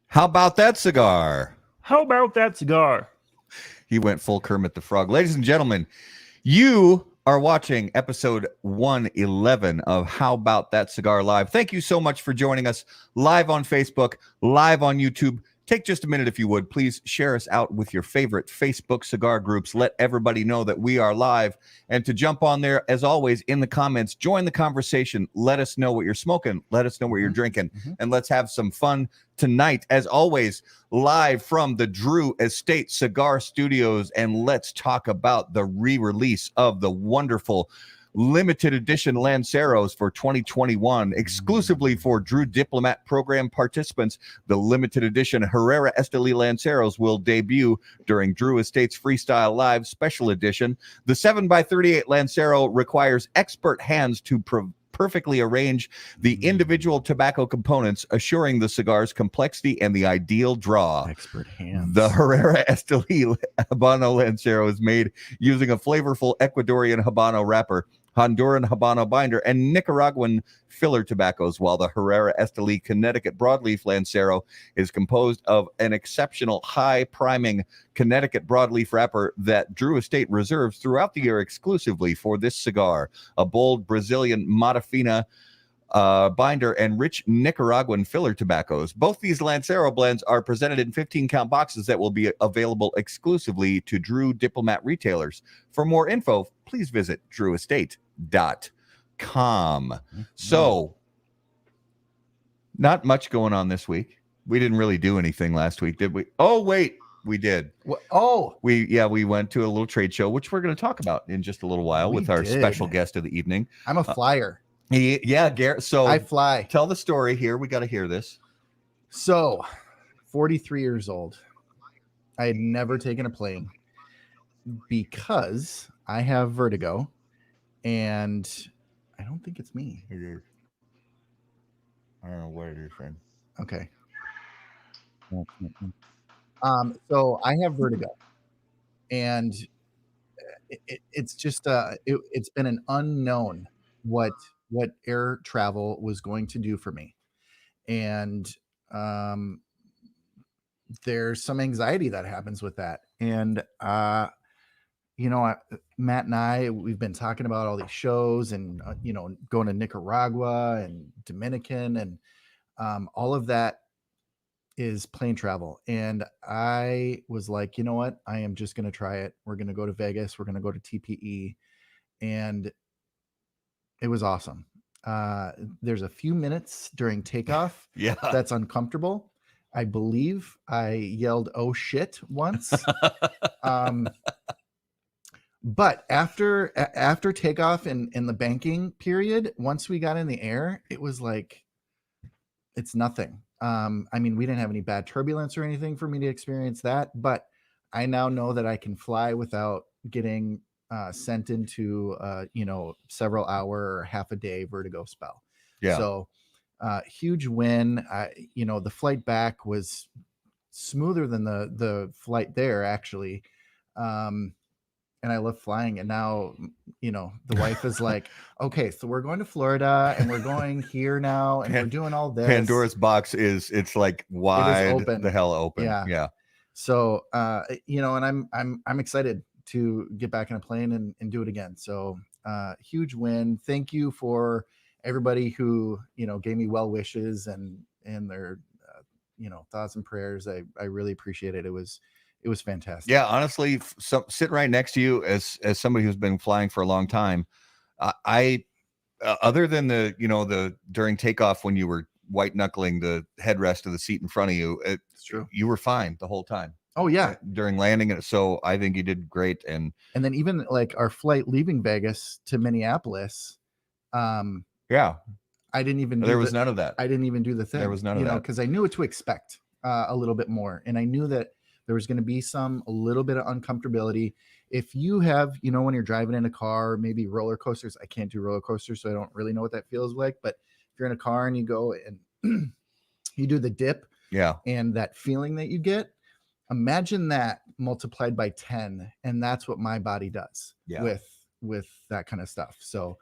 How about that cigar? How about that cigar? He went full Kermit the Frog. Ladies and gentlemen, you are watching episode 111 of How About That Cigar Live. Thank you so much for joining us live on Facebook, live on YouTube. Take just a minute, if you would. Please share us out with your favorite Facebook cigar groups. Let everybody know that we are live. And to jump on there, as always, in the comments, join the conversation. Let us know what you're smoking. Let us know what you're drinking. And let's have some fun tonight. As always, live from the Drew Estate Cigar Studios. And let's talk about the re-release of the wonderful limited edition Lanceros for 2021, exclusively for Drew Diplomat Program participants. The limited edition Herrera Esteli Lanceros will debut during Drew Estate's Freestyle Live Special Edition. The 7x38 Lancero requires expert hands to perfectly arrange the individual tobacco components, assuring the cigar's complexity and the ideal draw. Expert hands. The Herrera Esteli Habano Lancero is made using a flavorful Ecuadorian Habano wrapper, Honduran Habano binder, and Nicaraguan filler tobaccos, while the Herrera Esteli Connecticut Broadleaf Lancero is composed of an exceptional high priming Connecticut broadleaf wrapper that Drew Estate reserves throughout the year exclusively for this cigar. A bold Brazilian Matafina binder and rich Nicaraguan filler tobaccos. Both these Lancero blends are presented in 15-count boxes that will be available exclusively to Drew Diplomat retailers. For more info, please visit drewestate.com. So, not much going on this week. We didn't really do anything last week, did we? Oh, wait, we did. We went to a little trade show, which we're going to talk about in just a little while with our special guest of the evening. I'm a flyer. Garrett. So I fly. Tell the story here. We got to hear this. So, 43 years old. I had never taken a plane because I have vertigo, and I don't think it's me. It is. I don't know what it is, friend. Okay. So I have vertigo, and it's just it's been an unknown what air travel was going to do for me, and there's some anxiety that happens with that. And Matt and I, we've been talking about all these shows and going to Nicaragua and Dominican, and all of that is plane travel. And I was like, you know what, I am just going to try it. We're going to go to Vegas, we're going to go to TPE, and it was awesome. There's a few minutes during takeoff that's uncomfortable. I believe I yelled, "Oh shit," once. But after takeoff in the banking period, once we got in the air, it was like, it's nothing. I mean, we didn't have any bad turbulence or anything for me to experience that, but I now know that I can fly without getting sent into several hour or half a day vertigo spell. So huge win. The flight back was smoother than the flight there, actually. And I love flying. And now, the wife is like, okay, so we're going to Florida and we're going here now and we're doing all this. Pandora's box it's like wide the hell open. Yeah. So, and I'm excited to get back in a plane and do it again. So, huge win. Thank you for everybody who, gave me well wishes and their thoughts and prayers. I really appreciate it. It was fantastic. Yeah, honestly, sitting right next to you as somebody who's been flying for a long time, I other than the during takeoff when you were white knuckling the headrest of the seat in front of you, It's true. You were fine the whole time. Oh yeah, during landing. So I think you did great. And then even like our flight leaving Vegas to Minneapolis, yeah, I didn't even. There was none of that. I didn't even do the thing. There was none of that because I knew what to expect a little bit more, and I knew that there was going to be a little bit of uncomfortability. If you have, when you're driving in a car, maybe roller coasters. I can't do roller coasters, so I don't really know what that feels like. But if you're in a car and you go and you do the dip, yeah, and that feeling that you get, imagine that multiplied by 10, and that's what my body does with that kind of stuff. So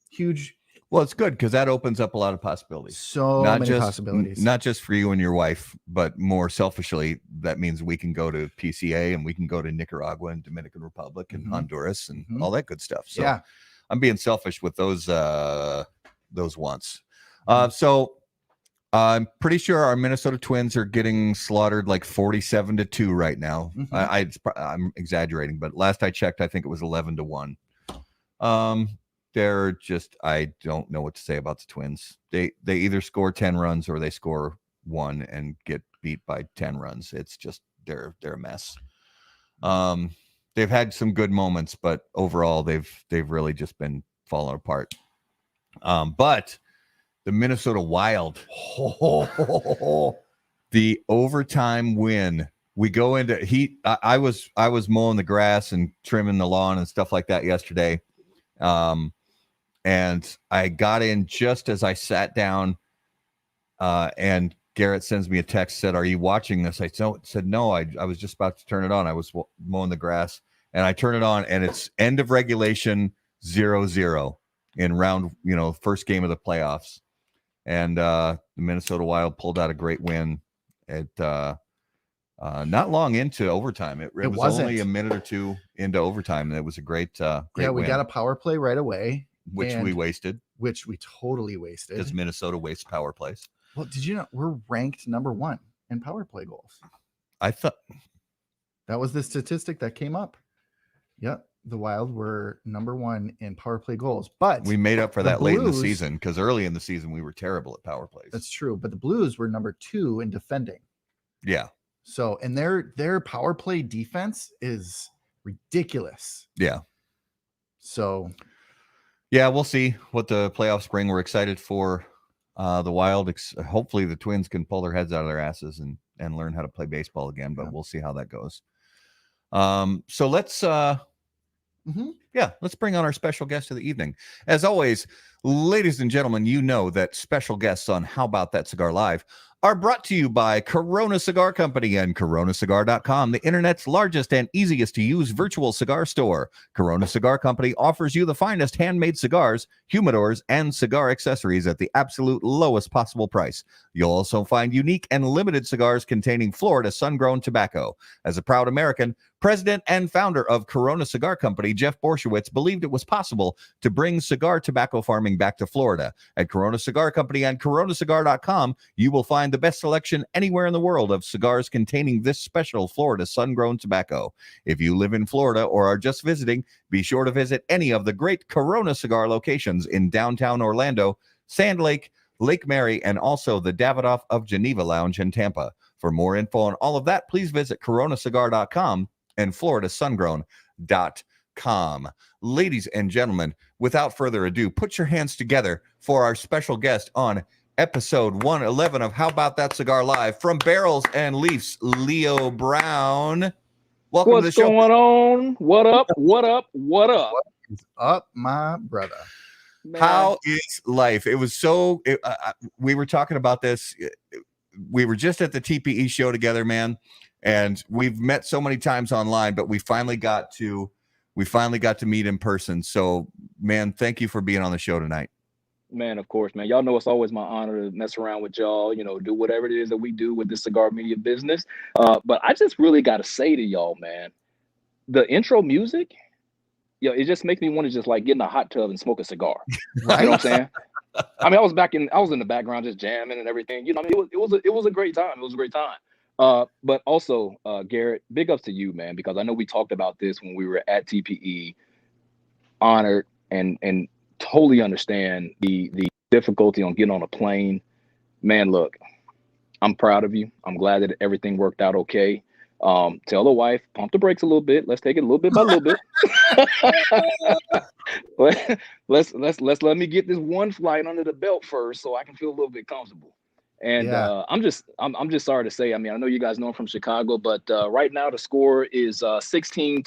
huge. Well, it's good because that opens up a lot of possibilities. So many possibilities. Not just for you and your wife, but more selfishly, that means we can go to PCA and we can go to Nicaragua and Dominican Republic and Honduras and all that good stuff. So yeah. I'm being selfish with those wants. So I'm pretty sure our Minnesota Twins are getting slaughtered like 47-2 right now. I'm exaggerating, but last I checked, I think it was 11-1. They're just, I don't know what to say about the Twins. They either score 10 runs or they score 1 and get beat by 10 runs. It's just they're a mess. They've had some good moments, but overall they've really just been falling apart. But the Minnesota Wild, the overtime win. We go into heat. I was mowing the grass and trimming the lawn and stuff like that yesterday. And I got in just as I sat down, and Garrett sends me a text, said, "Are you watching this?" I said, "No, I was just about to turn it on. I was mowing the grass." And I turn it on, and it's end of regulation 0-0 in round, first game of the playoffs. And the Minnesota Wild pulled out a great win at not long into overtime. It was only a minute or two into overtime, and it was a great we win. Got a power play right away. Which we wasted. Which we totally wasted. Because Minnesota wastes power plays. Well, did you know we're ranked number 1 in power play goals? I thought that was the statistic that came up. Yep. The Wild were number 1 in power play goals. But we made up for that late in the season because early in the season we were terrible at power plays. That's true. But the Blues were number 2 in defending. Yeah. So, and their power play defense is ridiculous. Yeah. So yeah, we'll see what the playoffs bring. We're excited for the Wild. Hopefully the Twins can pull their heads out of their asses and learn how to play baseball again, but we'll see how that goes. So let's let's bring on our special guest of the evening. As always, ladies and gentlemen, you know that special guests on How About That Cigar Live are brought to you by Corona Cigar Company and coronacigar.com, the internet's largest and easiest to use virtual cigar store. Corona Cigar Company offers you the finest handmade cigars, humidors, and cigar accessories at the absolute lowest possible price. You'll also find unique and limited cigars containing Florida sun-grown tobacco. As a proud American, president and founder of Corona Cigar Company, Jeff Borshowitz, believed it was possible to bring cigar tobacco farming back to Florida. At Corona Cigar Company and coronacigar.com, you will find the best selection anywhere in the world of cigars containing this special Florida sun-grown tobacco. If you live in Florida or are just visiting, be sure to visit any of the great Corona Cigar locations in downtown Orlando, Sand Lake, Lake Mary, and also the Davidoff of Geneva Lounge in Tampa. For more info on all of that, please visit coronacigar.com and floridasungrown.com. Ladies and gentlemen, without further ado, put your hands together for our special guest on episode 111 of How About That Cigar Live from Barrels and Leafs, Leo Brown. Welcome to the show. What's going on? What up? What up? What up? What is up, my brother? Man. How is life? It was so we were talking about this. We were just at the TPE show together, man. And we've met so many times online, but we finally got to meet in person. So, man, thank you for being on the show tonight. Man, of course, man. Y'all know it's always my honor to mess around with y'all, do whatever it is that we do with the cigar media business. But I just really got to say to y'all, man, the intro music, it just makes me want to just like get in a hot tub and smoke a cigar. Right? You know what I'm saying? I mean, I was in the background just jamming and everything. You know, I mean, it was a great time. It was a great time. But also, Garrett, big ups to you, man, because I know we talked about this when we were at TPE. Honored and totally understand the difficulty on getting on a plane. Man, look, I'm proud of you. I'm glad that everything worked out okay. Tell the wife, pump the brakes a little bit. Let's take it a little bit by little bit. let's let me get this one flight under the belt first, so I can feel a little bit comfortable. And Yeah. I'm just sorry to say. I mean, I know you guys know I'm from Chicago, but right now the score is 16-4,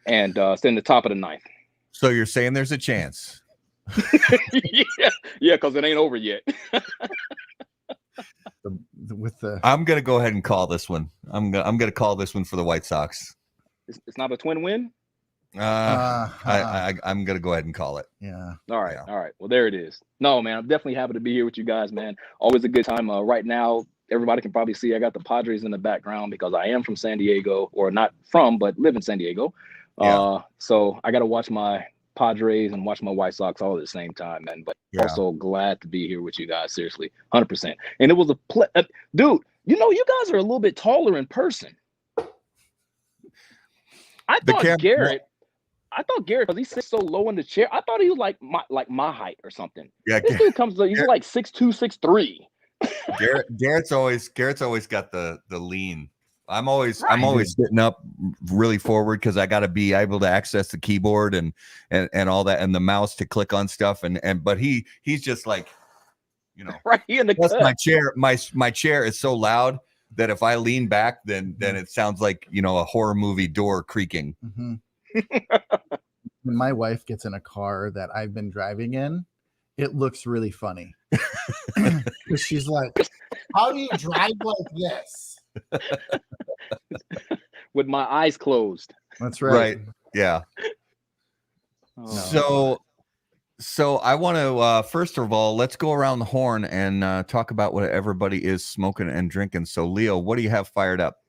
and it's in the top of the ninth. So you're saying there's a chance? yeah, because it ain't over yet. I'm gonna go ahead and call this one. I'm gonna call this one for the White Sox. It's not a twin win. I'm gonna go ahead and call it. Yeah. All right. Well, there it is. No, man, I'm definitely happy to be here with you guys, man. Always a good time. Right now, everybody can probably see I got the Padres in the background because I am from San Diego, or not from, but live in San Diego. So I got to watch my Padres and watch my White Sox all at the same time, man. But also glad to be here with you guys. Seriously, 100%. And it was a dude. You know, you guys are a little bit taller in person. I thought Garrett, because he sits so low in the chair, I thought he was like my height or something. Yeah, this dude comes, he's like 6'2", 6'3". Garrett's always got the lean. I'm always sitting up really forward because I got to be able to access the keyboard and all that, and the mouse to click on stuff, but he's just like, you know, right in the cut. My chair is so loud that if I lean back, then it sounds like, you know, a horror movie door creaking. Mm-hmm. When my wife gets in a car that I've been driving in, it looks really funny. Because she's like, "How do you drive like this?" With my eyes closed. That's right. Yeah. So I want to first of all, let's go around the horn and talk about what everybody is smoking and drinking. So Leo, what do you have fired up?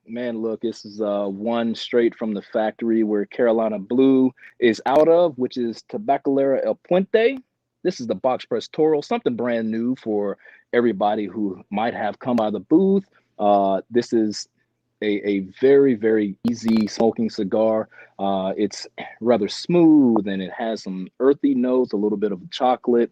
Man, look, this is one straight from the factory where Carolina Blue is out of, which is Tabacalera El Puente. This is the box press Toro, something brand new for everybody who might have come by the booth. This is a very, very easy smoking cigar. It's rather smooth and it has some earthy notes, a little bit of chocolate.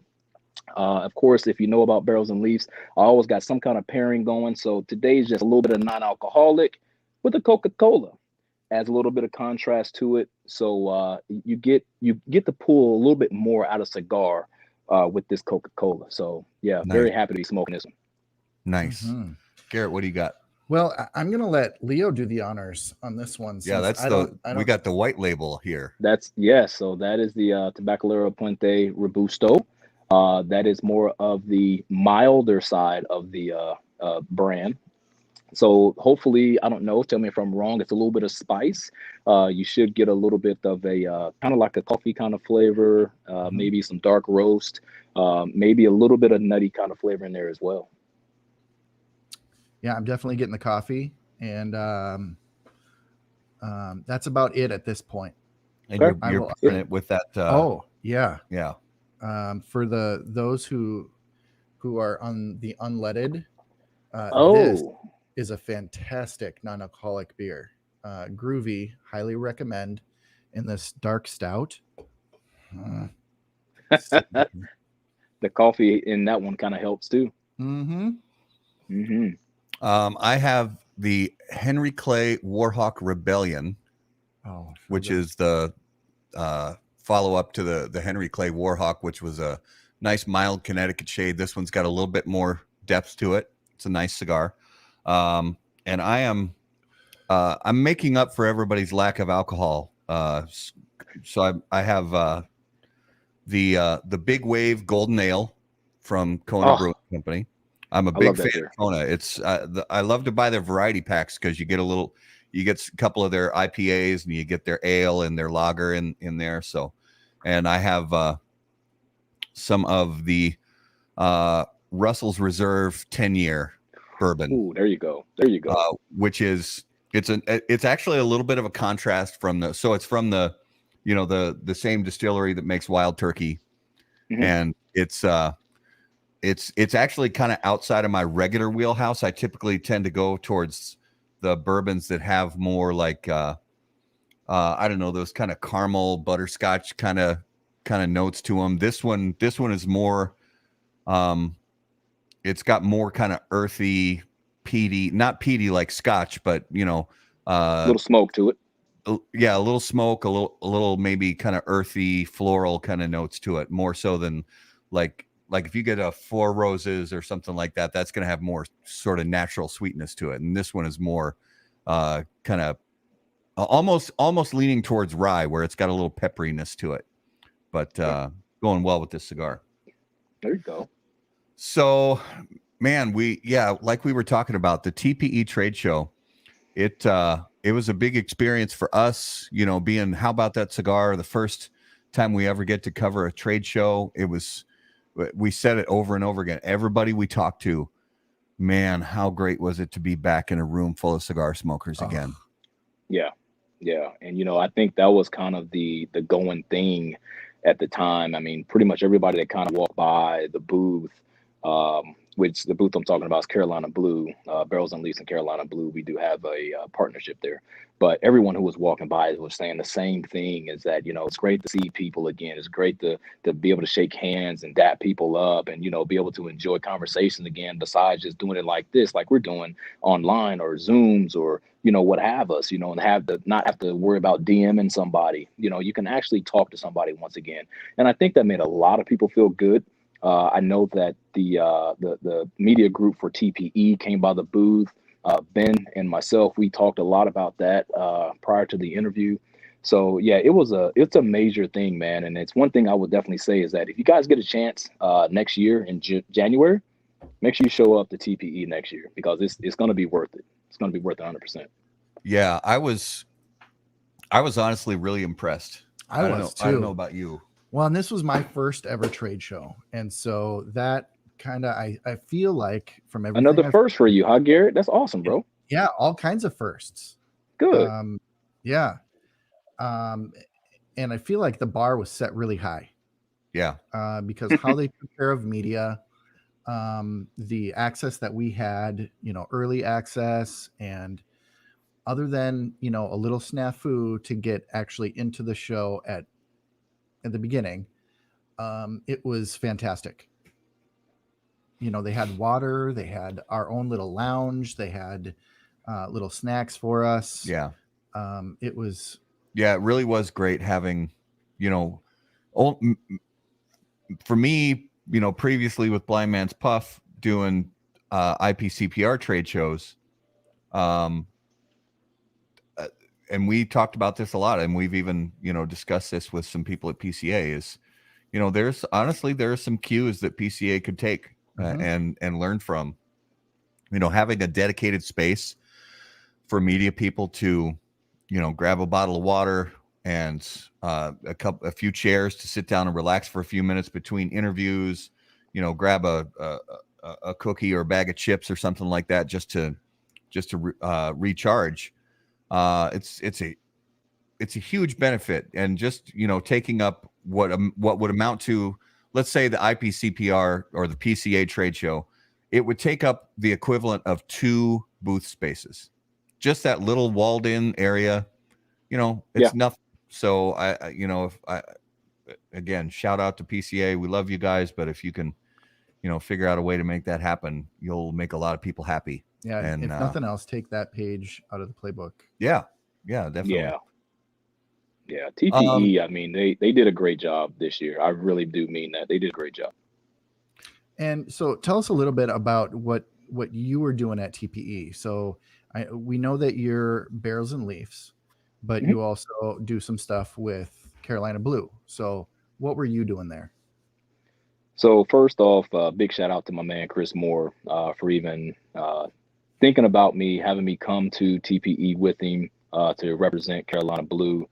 Of course, if you know about Barrels and Leaves, I always got some kind of pairing going. So today's just a little bit of non-alcoholic with a Coca-Cola. Adds a little bit of contrast to it. So you get to pull a little bit more out of cigar with this Coca-Cola. So yeah, nice. Very happy to be smoking this one. Nice. Mm-hmm. Garrett, what do you got? Well, I'm going to let Leo do the honors on this one. Yeah, that's we got the white label here. So that is the Tabacalera Puente Robusto. That is more of the milder side of the brand. So hopefully, I don't know, tell me if I'm wrong, it's a little bit of spice. You should get a little bit of a kind of like a coffee kind of flavor, maybe some dark roast, maybe a little bit of nutty kind of flavor in there as well. Yeah, I'm definitely getting the coffee, and that's about it at this point. And you're putting it with that. Yeah. For those who are on the unleaded, this is a fantastic non-alcoholic beer. Groovy, highly recommend in this dark stout. The coffee in that one kind of helps too. I have the Henry Clay Warhawk Rebellion, which is the follow-up to the Henry Clay Warhawk, which was a nice mild Connecticut shade. This one's got a little bit more depth to it. It's a nice cigar. And I'm making up for everybody's lack of alcohol. So I have the Big Wave Golden Ale from Kona Brewing Company. I'm a big fan of Kona. It's I love to buy their variety packs because you get a couple of their IPAs and you get their ale and their lager in there. So, and I have some of the Russell's Reserve 10-year bourbon. Ooh, there you go. Which is it's actually a little bit of a contrast from it's from the same distillery that makes Wild Turkey, and it's actually kind of outside of my regular wheelhouse. I typically tend to go towards the bourbons that have more like I don't know, those kind of caramel butterscotch kind of notes to them. This one is more it's got more kind of earthy, peaty, not peaty like scotch, but A little smoke to it. Yeah, a little smoke, a little maybe kind of earthy, floral kind of notes to it, more so than like if you get a Four Roses or something like that, that's going to have more sort of natural sweetness to it. And this one is more kind of almost leaning towards rye, where it's got a little pepperiness to it, but going well with this cigar. There you go. So, man, like we were talking about, the TPE trade show, it was a big experience for us, being How About That Cigar, the first time we ever get to cover a trade show. We said it over and over again. Everybody we talked to, man, how great was it to be back in a room full of cigar smokers again? Yeah. And, I think that was kind of the going thing at the time. I mean, pretty much everybody that kind of walked by the booth, which the booth I'm talking about is Carolina Blue, Barrels and Leafs and Carolina Blue. We do have a partnership there. But everyone who was walking by was saying the same thing, is that, it's great to see people again. It's great to be able to shake hands and dap people up and, be able to enjoy conversations again, besides just doing it like this, like we're doing online or Zooms or, what have us, and not have to worry about DMing somebody. You can actually talk to somebody once again. And I think that made a lot of people feel good. I know that the media group for TPE came by the booth. Ben and myself, we talked a lot about that prior to the interview. So yeah, it's a major thing, man. And it's one thing I would definitely say is that if you guys get a chance next year in January, make sure you show up to TPE next year, because it's going to be worth it. It's going to be worth it 100%. Yeah, I was honestly really impressed. I was too. I don't know about you. Well, and this was my first ever trade show, and so that kind of I feel like from everything another first for you, huh, Garrett? That's awesome, bro. Yeah, all kinds of firsts. Good. Yeah. And I feel like the bar was set really high. Yeah. Because how they took care of media, the access that we had, early access, and other than, a little snafu to get actually into the show at the beginning, it was fantastic. They had water, they had our own little lounge, they had little snacks for us. Yeah. It was. Yeah, it really was great having, for me, previously with Blind Man's Puff doing IPCPR trade shows, and we talked about this a lot, and we've even, discussed this with some people at PCA, is, there are some cues that PCA could take and learn from, having a dedicated space for media people to, grab a bottle of water and a few chairs to sit down and relax for a few minutes between interviews, grab a cookie or a bag of chips or something like that, just to recharge. It's a huge benefit, and just, taking up what would amount to, let's say, the IPCPR or the PCA trade show, it would take up the equivalent of 2 booth spaces. Just that little walled in area, it's nothing. So again, shout out to PCA. We love you guys, but if you can, figure out a way to make that happen, you'll make a lot of people happy. Yeah. And if nothing else, take that page out of the playbook. Yeah. Yeah, definitely. Yeah. TPE, I mean, they did a great job this year. I really do mean that. They did a great job. And so tell us a little bit about what you were doing at TPE. So we know that you're Barrels and Leafs, but you also do some stuff with Carolina Blue. So what were you doing there? So first off, big shout out to my man, Chris Moore, for even thinking about me, having me come to TPE with him to represent Carolina Blue.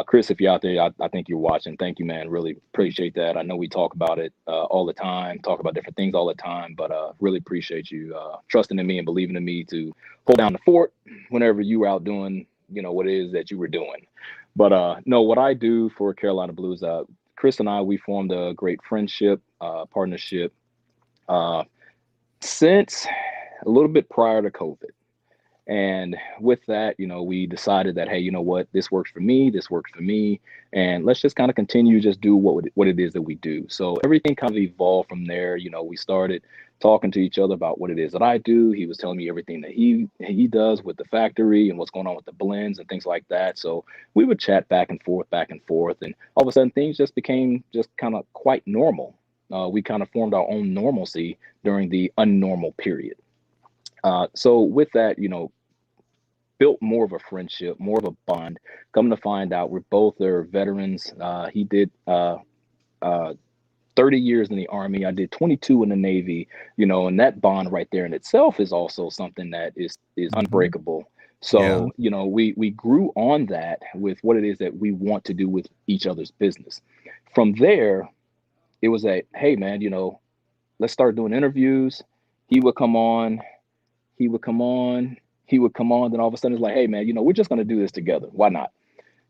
Chris, if you're out there, I think you're watching. Thank you, man. Really appreciate that. I know we talk about it all the time, talk about different things all the time, but really appreciate you trusting in me and believing in me to hold down the fort whenever you were out doing, what it is that you were doing. But no, what I do for Carolina Blues, Chris and I, we formed a great friendship, partnership, since a little bit prior to COVID. And with that, we decided that, hey, you know what, this works for me, and let's just kind of continue just do what it is that we do. So everything kind of evolved from there. We started talking to each other about what it is that I do. He was telling me everything that he does with the factory and what's going on with the blends and things like that. So we would chat back and forth, and all of a sudden things just became just kind of quite normal. We kind of formed our own normalcy during the unnormal period. So with that, built more of a friendship, more of a bond. Come to find out, we're both are veterans. He did 30 years in the Army. I did 22 in the Navy, and that bond right there in itself is also something that is unbreakable. So, we grew on that with what it is that we want to do with each other's business. From there, it was hey, man, let's start doing interviews. He would come on. Then all of a sudden it's like, hey, man, we're just going to do this together. Why not?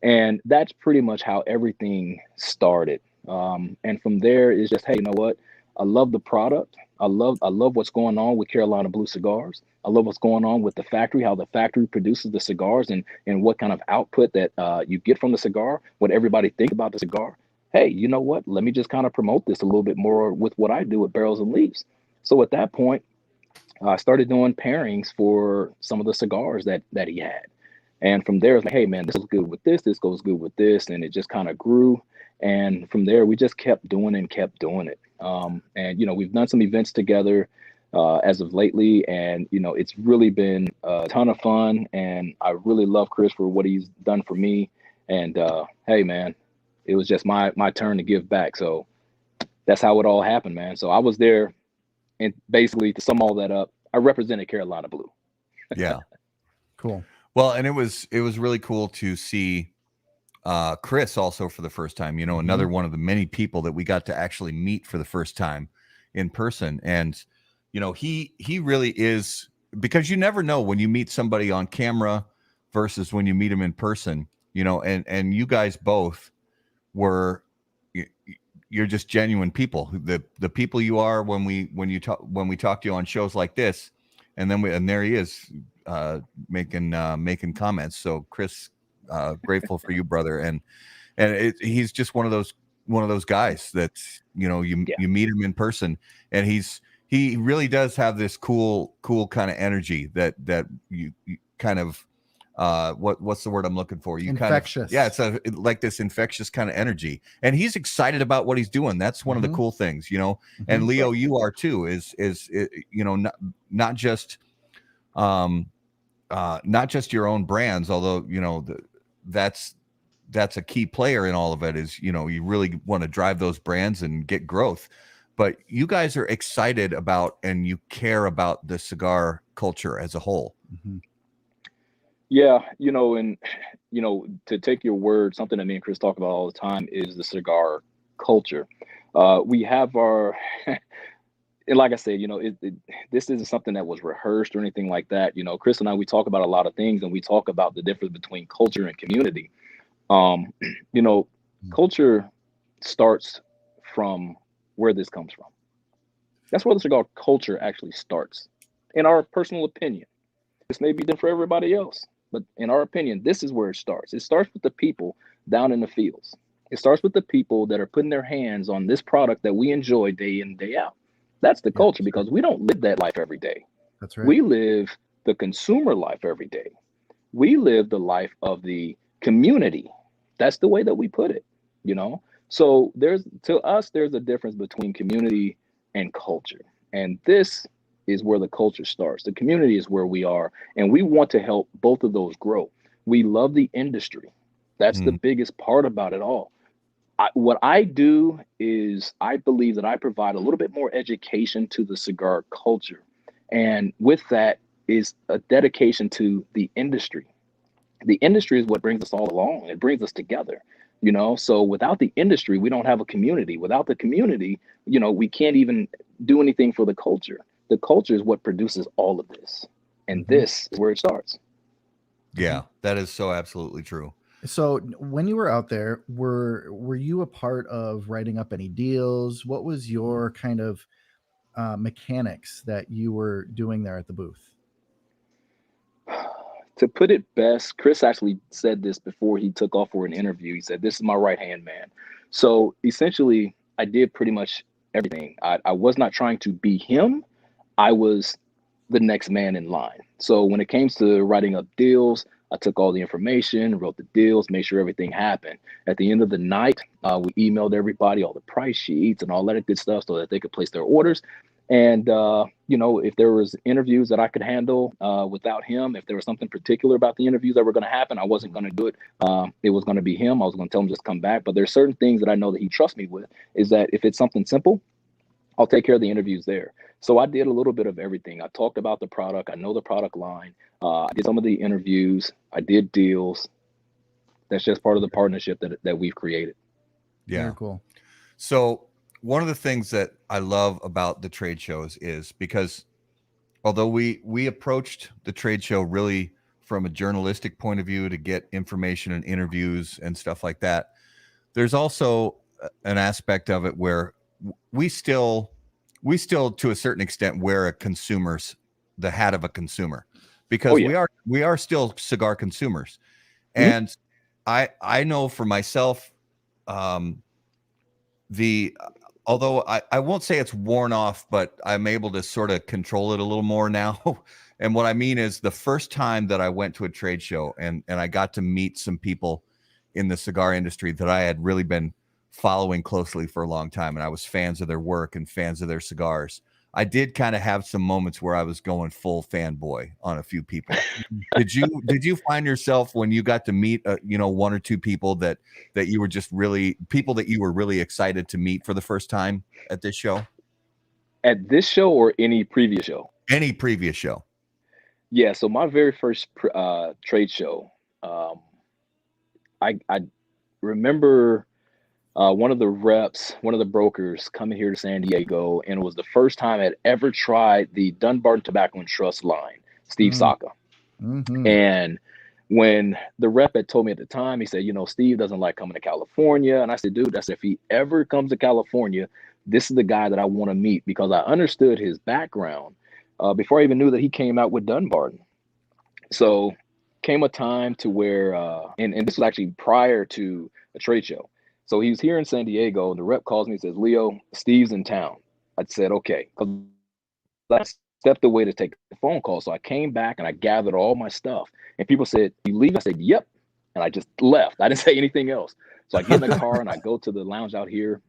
And that's pretty much how everything started. And from there is just, hey, you know what? I love the product. I love what's going on with Carolina Blue Cigars. I love what's going on with the factory, how the factory produces the cigars and what kind of output that you get from the cigar, what everybody think about the cigar. Hey, you know what? Let me just kind of promote this a little bit more with what I do with Barrels and Leaves. So at that point, I started doing pairings for some of the cigars that he had. And from there, it's like, hey, man, this is good with this goes good with this. And it just kind of grew. And from there, we just kept doing it. And, we've done some events together as of lately. And, it's really been a ton of fun. And I really love Chris for what he's done for me. And, hey, man, it was just my turn to give back. So that's how it all happened, man. So I was there. And basically, to sum all that up, I represented Carolina Blue. Yeah. Cool. Well, and it was really cool to see Chris also for the first time, another one of the many people that we got to actually meet for the first time in person. And, he really is, because you never know when you meet somebody on camera versus when you meet them in person, and you guys both were, you're just genuine people. The people you are when we talk to you on shows like this, and then there he is making comments. So Chris, grateful for you, brother, and he's just one of those guys that you meet him in person, and he really does have this cool kind of energy that you kind of what's the word I'm looking for? You infectious. Kind of, it's like this infectious kind of energy, and he's excited about what he's doing. That's one of the cool things, And Leo, you are too. Is not just your own brands, although that's a key player in all of it. Is you really want to drive those brands and get growth, but you guys are excited about and you care about the cigar culture as a whole. Mm-hmm. Yeah, and to take your word, something that me and Chris talk about all the time is the cigar culture. We have our, and like I said, this isn't something that was rehearsed or anything like that. Chris and I, we talk about a lot of things, and we talk about the difference between culture and community. Culture starts from where this comes from. That's where the cigar culture actually starts, in our personal opinion. This may be different for everybody else, but in our opinion, this is where it starts. It starts with the people down in the fields. It starts with the people that are putting their hands on this product that we enjoy day in, day out. That's the culture, because we don't live that life every day. That's right. We live the consumer life every day. We live the life of the community. That's the way that we put it, So to us, there's a difference between community and culture. And this is where the culture starts. The community is where we are, and we want to help both of those grow. We love the industry. That's the biggest part about it all. What I do is I believe that I provide a little bit more education to the cigar culture. And with that is a dedication to the industry. The industry is what brings us all along. It brings us together, So without the industry, we don't have a community. Without the community, we can't even do anything for the culture. The culture is what produces all of this. And this is where it starts. Yeah, that is so absolutely true. So when you were out there, were you a part of writing up any deals? What was your kind of mechanics that you were doing there at the booth? To put it best, Chris actually said this before he took off for an interview. He said, "This is my right hand man." So essentially, I did pretty much everything. I was not trying to be him. I was the next man in line. So when it came to writing up deals, I took all the information, wrote the deals, made sure everything happened. At the end of the night, we emailed everybody all the price sheets and all that good stuff so that they could place their orders. And if there was interviews that I could handle without him, if there was something particular about the interviews that were going to happen, I wasn't going to do it. It was going to be him. I was going to tell him just come back. But there's certain things that I know that he trusts me with. Is that if it's something simple, I'll take care of the interviews there. So I did a little bit of everything. I talked about the product. I know the product line. I did some of the interviews. I did deals. That's just part of the partnership that we've created. Yeah. Very cool. So one of the things that I love about the trade shows is because although we approached the trade show really from a journalistic point of view to get information and interviews and stuff like that, there's also an aspect of it where we still to a certain extent wear the hat of a consumer, because we are still cigar consumers. Mm-hmm. And I know for myself, although I won't say it's worn off, but I'm able to sort of control it a little more now. And what I mean is the first time that I went to a trade show and I got to meet some people in the cigar industry that I had really been following closely for a long time, and I was fans of their work and fans of their cigars. I did kind of have some moments where I was going full fanboy on a few people. Did you find yourself when you got to meet one or two people that you were just really people that you were really excited to meet for the first time at this show? At this show or any previous show? Any previous show. Yeah. So my very first trade show, I remember one of the reps, one of the brokers coming here to San Diego, and it was the first time I'd ever tried the Dunbarton Tobacco and Trust line, Steve Saka. Mm-hmm. And when the rep had told me at the time, he said, Steve doesn't like coming to California. And I said, dude, if he ever comes to California, this is the guy that I want to meet, because I understood his background before I even knew that he came out with Dunbarton. So came a time to where, and this was actually prior to a trade show. So he was here in San Diego, and the rep calls me and says, Leo, Steve's in town. I said, okay. I stepped away to take the phone call. So I came back and I gathered all my stuff. And people said, you leave? I said, yep. And I just left. I didn't say anything else. So I get in the car and I go to the lounge out here,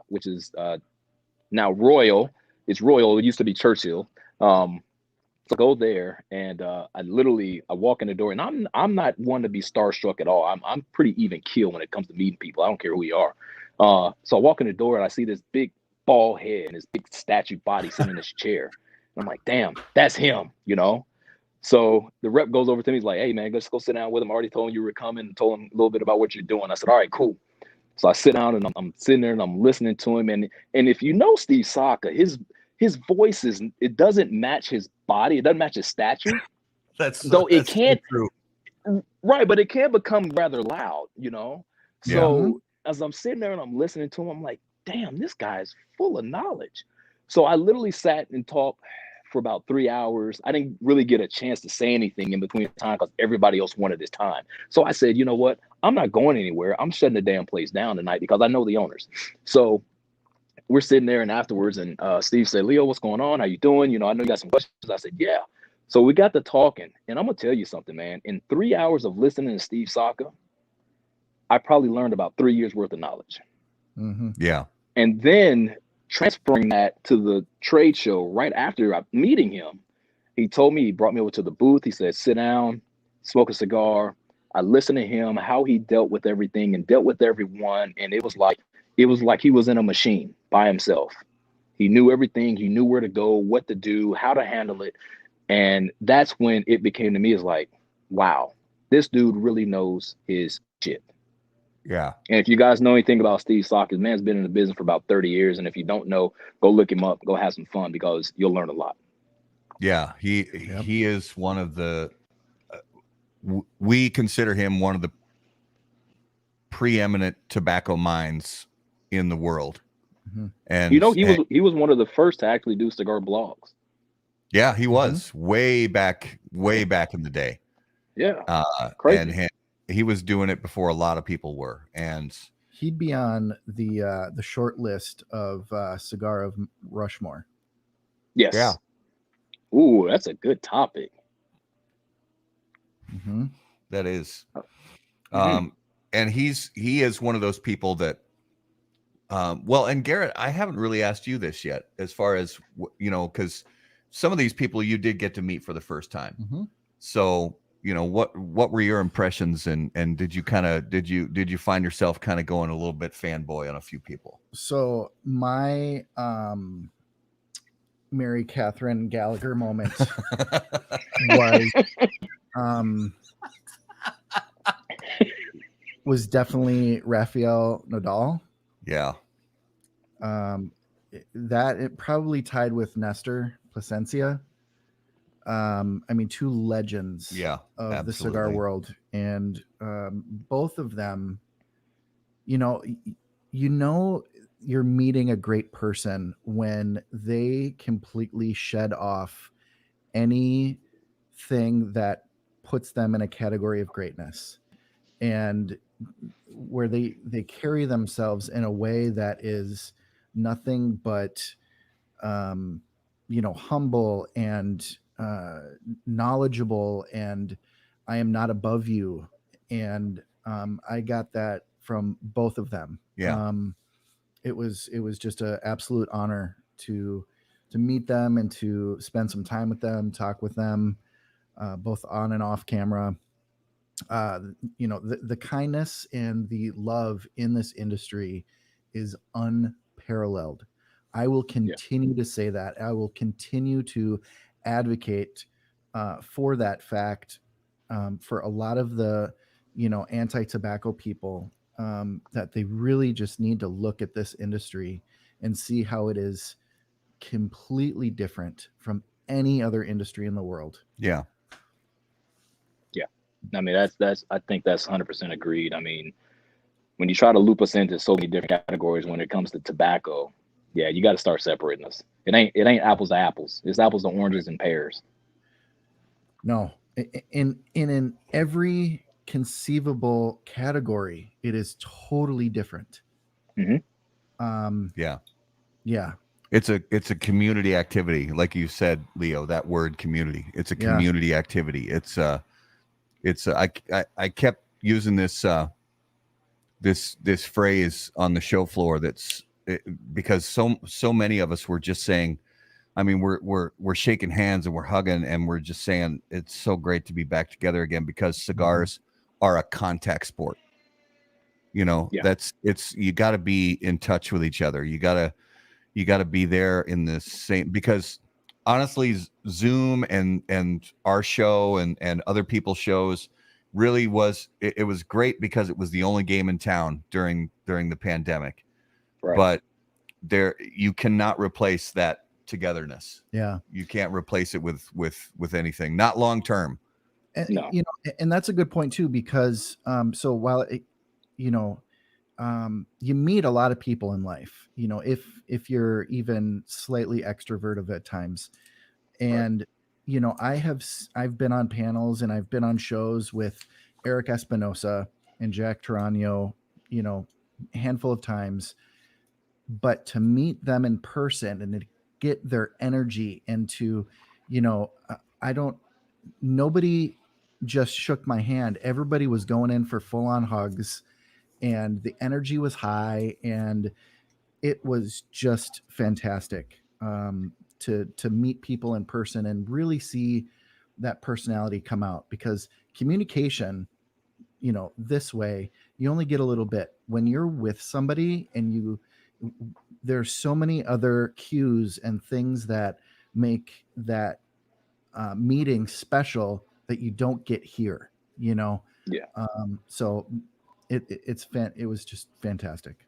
which is now Royal. It's Royal. It used to be Churchill. So I go there and I walk in the door, and I'm not one to be starstruck at all. I'm pretty even keel when it comes to meeting people. I don't care who you are. So I walk in the door and I see this big bald head and this big statue body sitting in this chair. And I'm like, damn, that's him, So the rep goes over to me. He's like, hey man, let's go sit down with him. I already told him you were coming and told him a little bit about what you're doing. I said, all right, cool. So I sit down and I'm sitting there and I'm listening to him. And if you know Steve Saka, his voice it doesn't match his body. It doesn't match his stature. That's it can't. So true. Right, but it can become rather loud, So as I'm sitting there and I'm listening to him, I'm like, damn, this guy is full of knowledge. So I literally sat and talked for about 3 hours. I didn't really get a chance to say anything in between time because everybody else wanted his time. So I said, you know what? I'm not going anywhere. I'm shutting the damn place down tonight because I know the owners. So we're sitting there, and afterwards, and Steve said, Leo, what's going on? How you doing? I know you got some questions. I said, yeah. So we got to talking, and I'm going to tell you something, man. In 3 hours of listening to Steve Saka, I probably learned about 3 years worth of knowledge. Mm-hmm. Yeah. And then transferring that to the trade show right after meeting him, he brought me over to the booth. He said, sit down, smoke a cigar. I listened to him, how he dealt with everything and dealt with everyone. And it was like he was in a machine by himself. He knew everything. He knew where to go, what to do, how to handle it. And that's when it became to me is like, wow, this dude really knows his shit. Yeah. And if you guys know anything about Steve Saka, man's been in the business for about 30 years. And if you don't know, go look him up, go have some fun, because you'll learn a lot. Yeah. He is one of the, we consider him one of the preeminent tobacco minds in the world. Mhm. And he was one of the first to actually do cigar blogs. Yeah, he was way back in the day. Yeah, crazy. And he was doing it before a lot of people were. And he'd be on the short list of Cigar of Rushmore. Yes. Yeah. Ooh, that's a good topic. Mm-hmm. That is. Mhm. And he is one of those people that well, and Garrett, I haven't really asked you this yet, as far as because some of these people you did get to meet for the first time. Mm-hmm. So, what were your impressions, and did you find yourself kind of going a little bit fanboy on a few people? So my Mary Catherine Gallagher moment was was definitely Rafael Nadal. Yeah. That it probably tied with Nestor Plasencia. I mean, two legends Yeah, of the cigar world, and both of them, you're meeting a great person when they completely shed off anything that puts them in a category of greatness, and where they carry themselves in a way that is nothing but humble and knowledgeable, and I am not above you. And I got that from both of them. Yeah. It was just an absolute honor to meet them and to spend some time with them, talk with them, both on and off camera. The kindness and the love in this industry is unparalleled. I will continue to say that. I will continue to advocate for that fact, for a lot of the anti-tobacco people, that they really just need to look at this industry and see how it is completely different from any other industry in the world. Yeah. Yeah. I mean, I think that's 100% agreed. I mean, when you try to loop us into so many different categories when it comes to tobacco, yeah, you got to start separating us. It ain't apples to apples. It's apples to oranges and pears. No, in every conceivable category, it is totally different. Yeah. Yeah. It's a community activity, like you said, Leo. That word, community. It's a community activity. I kept using this this phrase on the show floor. Because so many of us were just saying, I mean, we're shaking hands and we're hugging and we're just saying it's so great to be back together again, because cigars are a contact sport. You got to be in touch with each other. You got to be there in the same, because honestly, Zoom and our show and other people's shows really was, it was great because it was the only game in town during the pandemic. Right. But you cannot replace that togetherness. Yeah. You can't replace it with anything, not long term. And, No. And that's a good point too, because so while you meet a lot of people in life, if you're even slightly extroverted at times, and I've been on panels and I've been on shows with Eric Espinosa and Jack Tarano, a handful of times, but to meet them in person and to get their energy and to, nobody just shook my hand. Everybody was going in for full on hugs, and the energy was high, and it was just fantastic to meet people in person and really see that personality come out, because communication, this way, you only get a little bit when you're with somebody, and there's so many other cues and things that make that meeting special that you don't get here, Yeah. So it was just fantastic.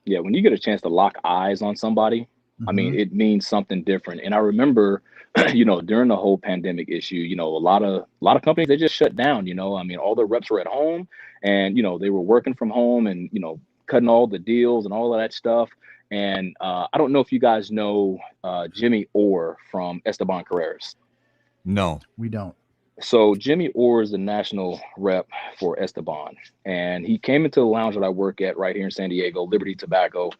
Yeah. When you get a chance to lock eyes on somebody, I mean, it means something different. And I remember, during the whole pandemic issue, a lot of companies, they just shut down. I mean, all the reps were at home, and they were working from home, and cutting all the deals and all of that stuff. And I don't know if you guys know Jimmy Orr from Esteban Carreras. No, we don't. So Jimmy Orr is the national rep for Esteban, and he came into the lounge that I work at right here in San Diego, Liberty Tobacco.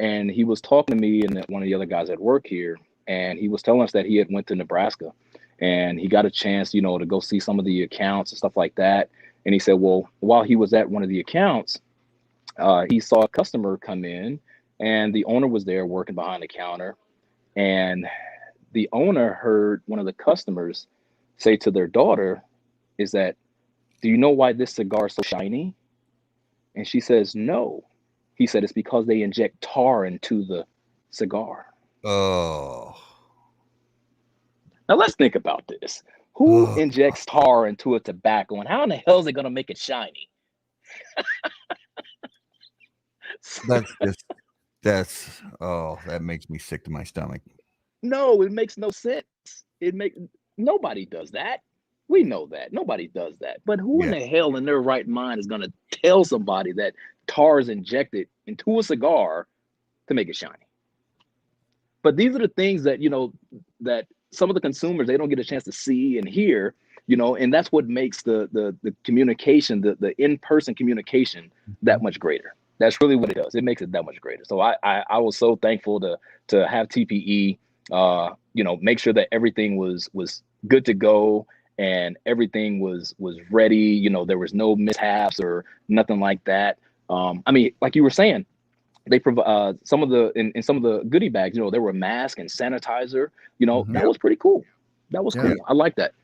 And he was talking to me and one of the other guys at work here, and he was telling us that he had went to Nebraska, and he got a chance, to go see some of the accounts and stuff like that. And he said, well, while he was at one of the accounts, he saw a customer come in, and the owner was there working behind the counter, and the owner heard one of the customers say to their daughter, is that, do you know why this cigar is so shiny? And she says, no. He said, it's because they inject tar into the cigar. Oh. Now let's think about this. Who injects tar into a tobacco, and how in the hell is it going to make it shiny? That makes me sick to my stomach. No, it makes no sense. Nobody does that. We know that. Nobody does that. But who in the hell in their right mind is going to tell somebody that tar is injected into a cigar to make it shiny? But these are the things that, that some of the consumers, they don't get a chance to see and hear, and that's what makes the communication, the in-person communication that much greater. That's really what it does. It makes it that much greater. So I was so thankful to have TPE, make sure that everything was good to go and everything was ready. There was no mishaps or nothing like that. I mean, like you were saying, they provide some of the goodie bags, there were masks and sanitizer, that was pretty cool. That was cool. I like that.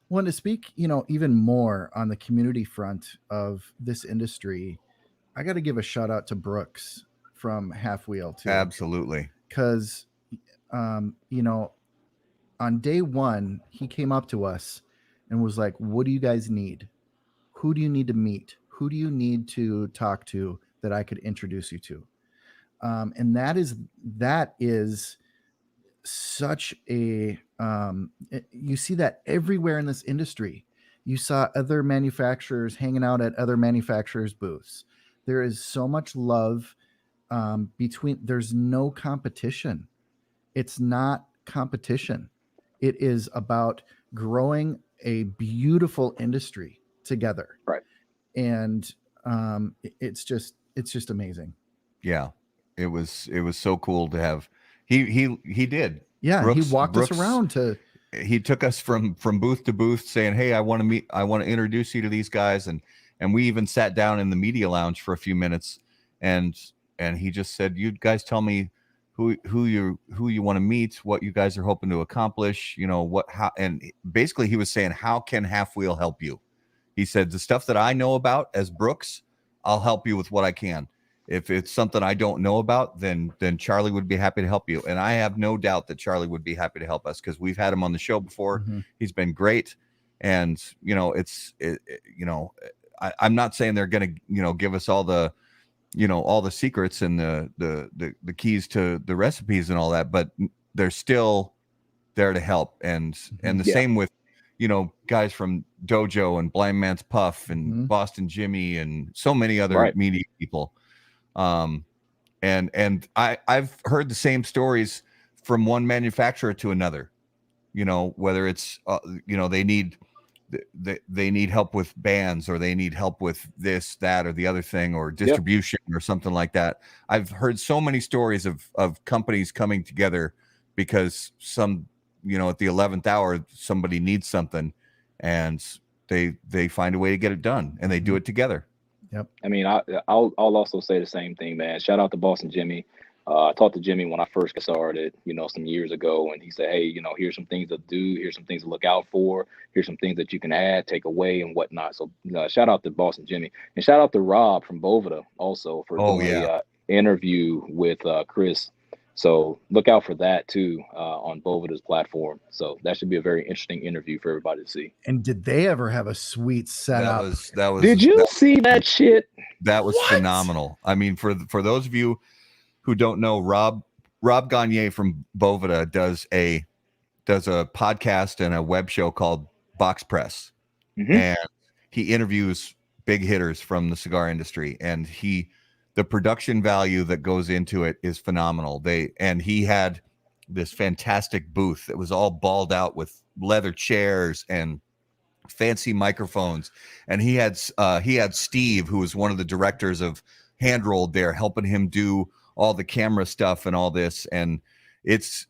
Want to speak, even more on the community front of this industry. I got to give a shout out to Brooks from Half Wheel too. Absolutely. Because, on day one, he came up to us and was like, what do you guys need? Who do you need to meet? Who do you need to talk to that I could introduce you to? And that is such a, you see that everywhere in this industry. You saw other manufacturers hanging out at other manufacturers' booths. There is so much love there's no competition. It's not competition. It is about growing a beautiful industry together. Right. And it's just amazing. Yeah. It was so cool to have. He did. Yeah. Brooks, he walked us around he took us from booth to booth saying, hey, I want to introduce you to these guys. And we even sat down in the media lounge for a few minutes, and he just said, you guys tell me who you want to meet, what you guys are hoping to accomplish, how, and basically he was saying, how can Half Wheel help you? He said, the stuff that I know about as Brooks, I'll help you with what I can. If it's something I don't know about, then Charlie would be happy to help you. And I have no doubt that Charlie would be happy to help us, because we've had him on the show before. Mm-hmm. He's been great. And, I'm not saying they're going to, give us all the, all the secrets and the keys to the recipes and all that, but they're still there to help. And the same with, guys from Dojo and Blind Man's Puff and Boston Jimmy and so many other media people. And I've heard the same stories from one manufacturer to another, whether it's, they need help with bands, or they need help with this, that, or the other thing, or distribution or something like that. I've heard so many stories of companies coming together because at the 11th hour, somebody needs something and they find a way to get it done, and they do it together. Yep. I mean, I'll also say the same thing, man. Shout out to Boston Jimmy. I talked to Jimmy when I first got started, some years ago, and he said, hey, here's some things to do, here's some things to look out for, here's some things that you can add, take away, and whatnot. So shout out to Boston Jimmy, and shout out to Rob from Boveda also for doing the interview with Chris. So look out for that too on Boveda's platform. So that should be a very interesting interview for everybody to see. And did they ever have a sweet setup? That was. Did you see that shit? That was phenomenal. I mean, for those of you who don't know, Rob Rob Gagne from Bovida does a podcast and a web show called Box Press, and he interviews big hitters from the cigar industry, and the production value that goes into it is phenomenal. He had this fantastic booth that was all balled out with leather chairs and fancy microphones, and he had Steve, who was one of the directors of Handrolled, there helping him do all the camera stuff and all this. And he's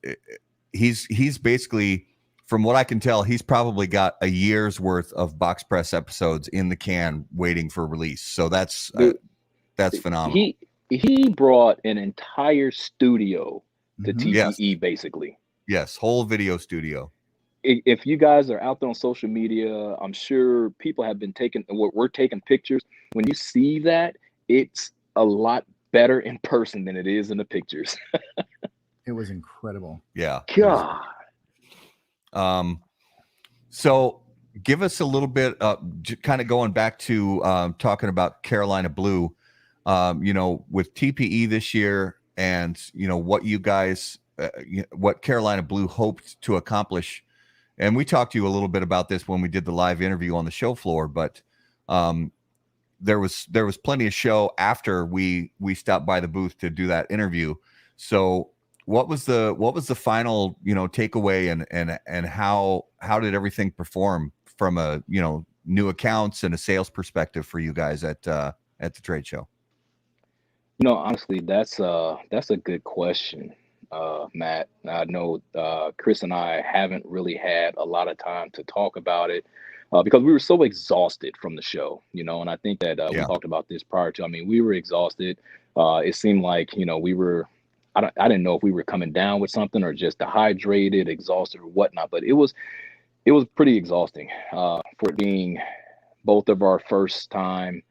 basically, from what I can tell, he's probably got a year's worth of Box Press episodes in the can waiting for release. So that's phenomenal. He brought an entire studio to TPE, basically. Yes, whole video studio. If you guys are out there on social media, I'm sure people have been we're taking pictures. When you see that, it's a lot better in person than it is in the pictures. It was incredible. Yeah. God. So give us a little bit, kind of going back to talking about Carolina Blue, with TPE this year, and what you guys, what Carolina Blue hoped to accomplish. And we talked to you a little bit about this when we did the live interview on the show floor, but there was plenty of show after we stopped by the booth to do that interview. So what was the final takeaway, and how did everything perform from a new accounts and a sales perspective for you guys at the trade show? Honestly, that's a good question, Matt. I know Chris and I haven't really had a lot of time to talk about it because we were so exhausted from the show, and I think that we talked about this prior to. I mean, we were exhausted. It seemed like we were. I didn't know if we were coming down with something or just dehydrated, exhausted, or whatnot. But it was pretty exhausting for it being both of our first time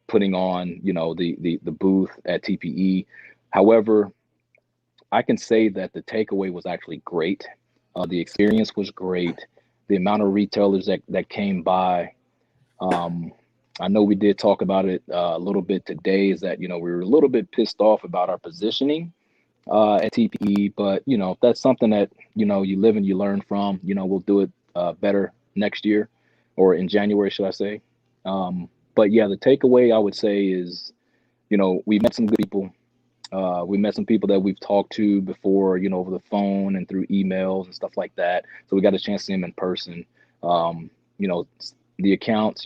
putting on the booth at TPE. However, I can say that the takeaway was actually great. The experience was great. The amount of retailers that came by. I know we did talk about it a little bit today, is that we were a little bit pissed off about our positioning at TPE, but that's something that you live and you learn from. We'll do it better next year, or in January, should I say. But yeah, the takeaway I would say is we met some good people. We met some people that we've talked to before, over the phone and through emails and stuff like that. So we got a chance to see them in person. The accounts,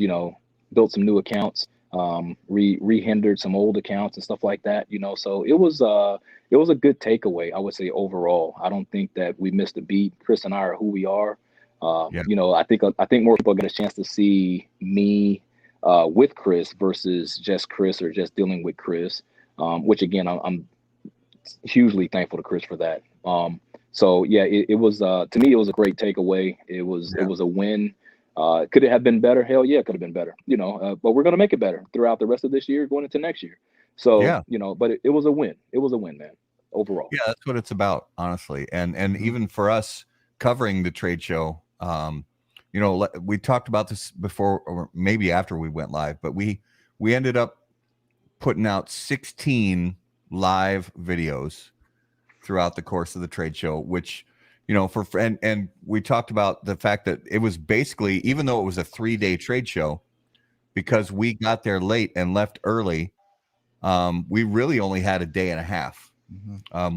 built some new accounts, rehindered some old accounts and stuff like that. So it was a good takeaway, I would say, overall. I don't think that we missed a beat. Chris and I are who we are. I think more people get a chance to see me with Chris versus just Chris or just dealing with Chris. Which again, I'm hugely thankful to Chris for that. So yeah, it was to me, it was a great takeaway. It was a win. Could it have been better? Hell yeah, it could have been better. But we're gonna make it better throughout the rest of this year, going into next year. So but it was a win. It was a win, man. Overall. Yeah, that's what it's about, honestly. And even for us covering the trade show, we talked about this before, or maybe after we went live, but we ended up putting out 16 live videos throughout the course of the trade show, which, and we talked about the fact that it was basically, even though it was a 3-day trade show, because we got there late and left early, we really only had a day and a half.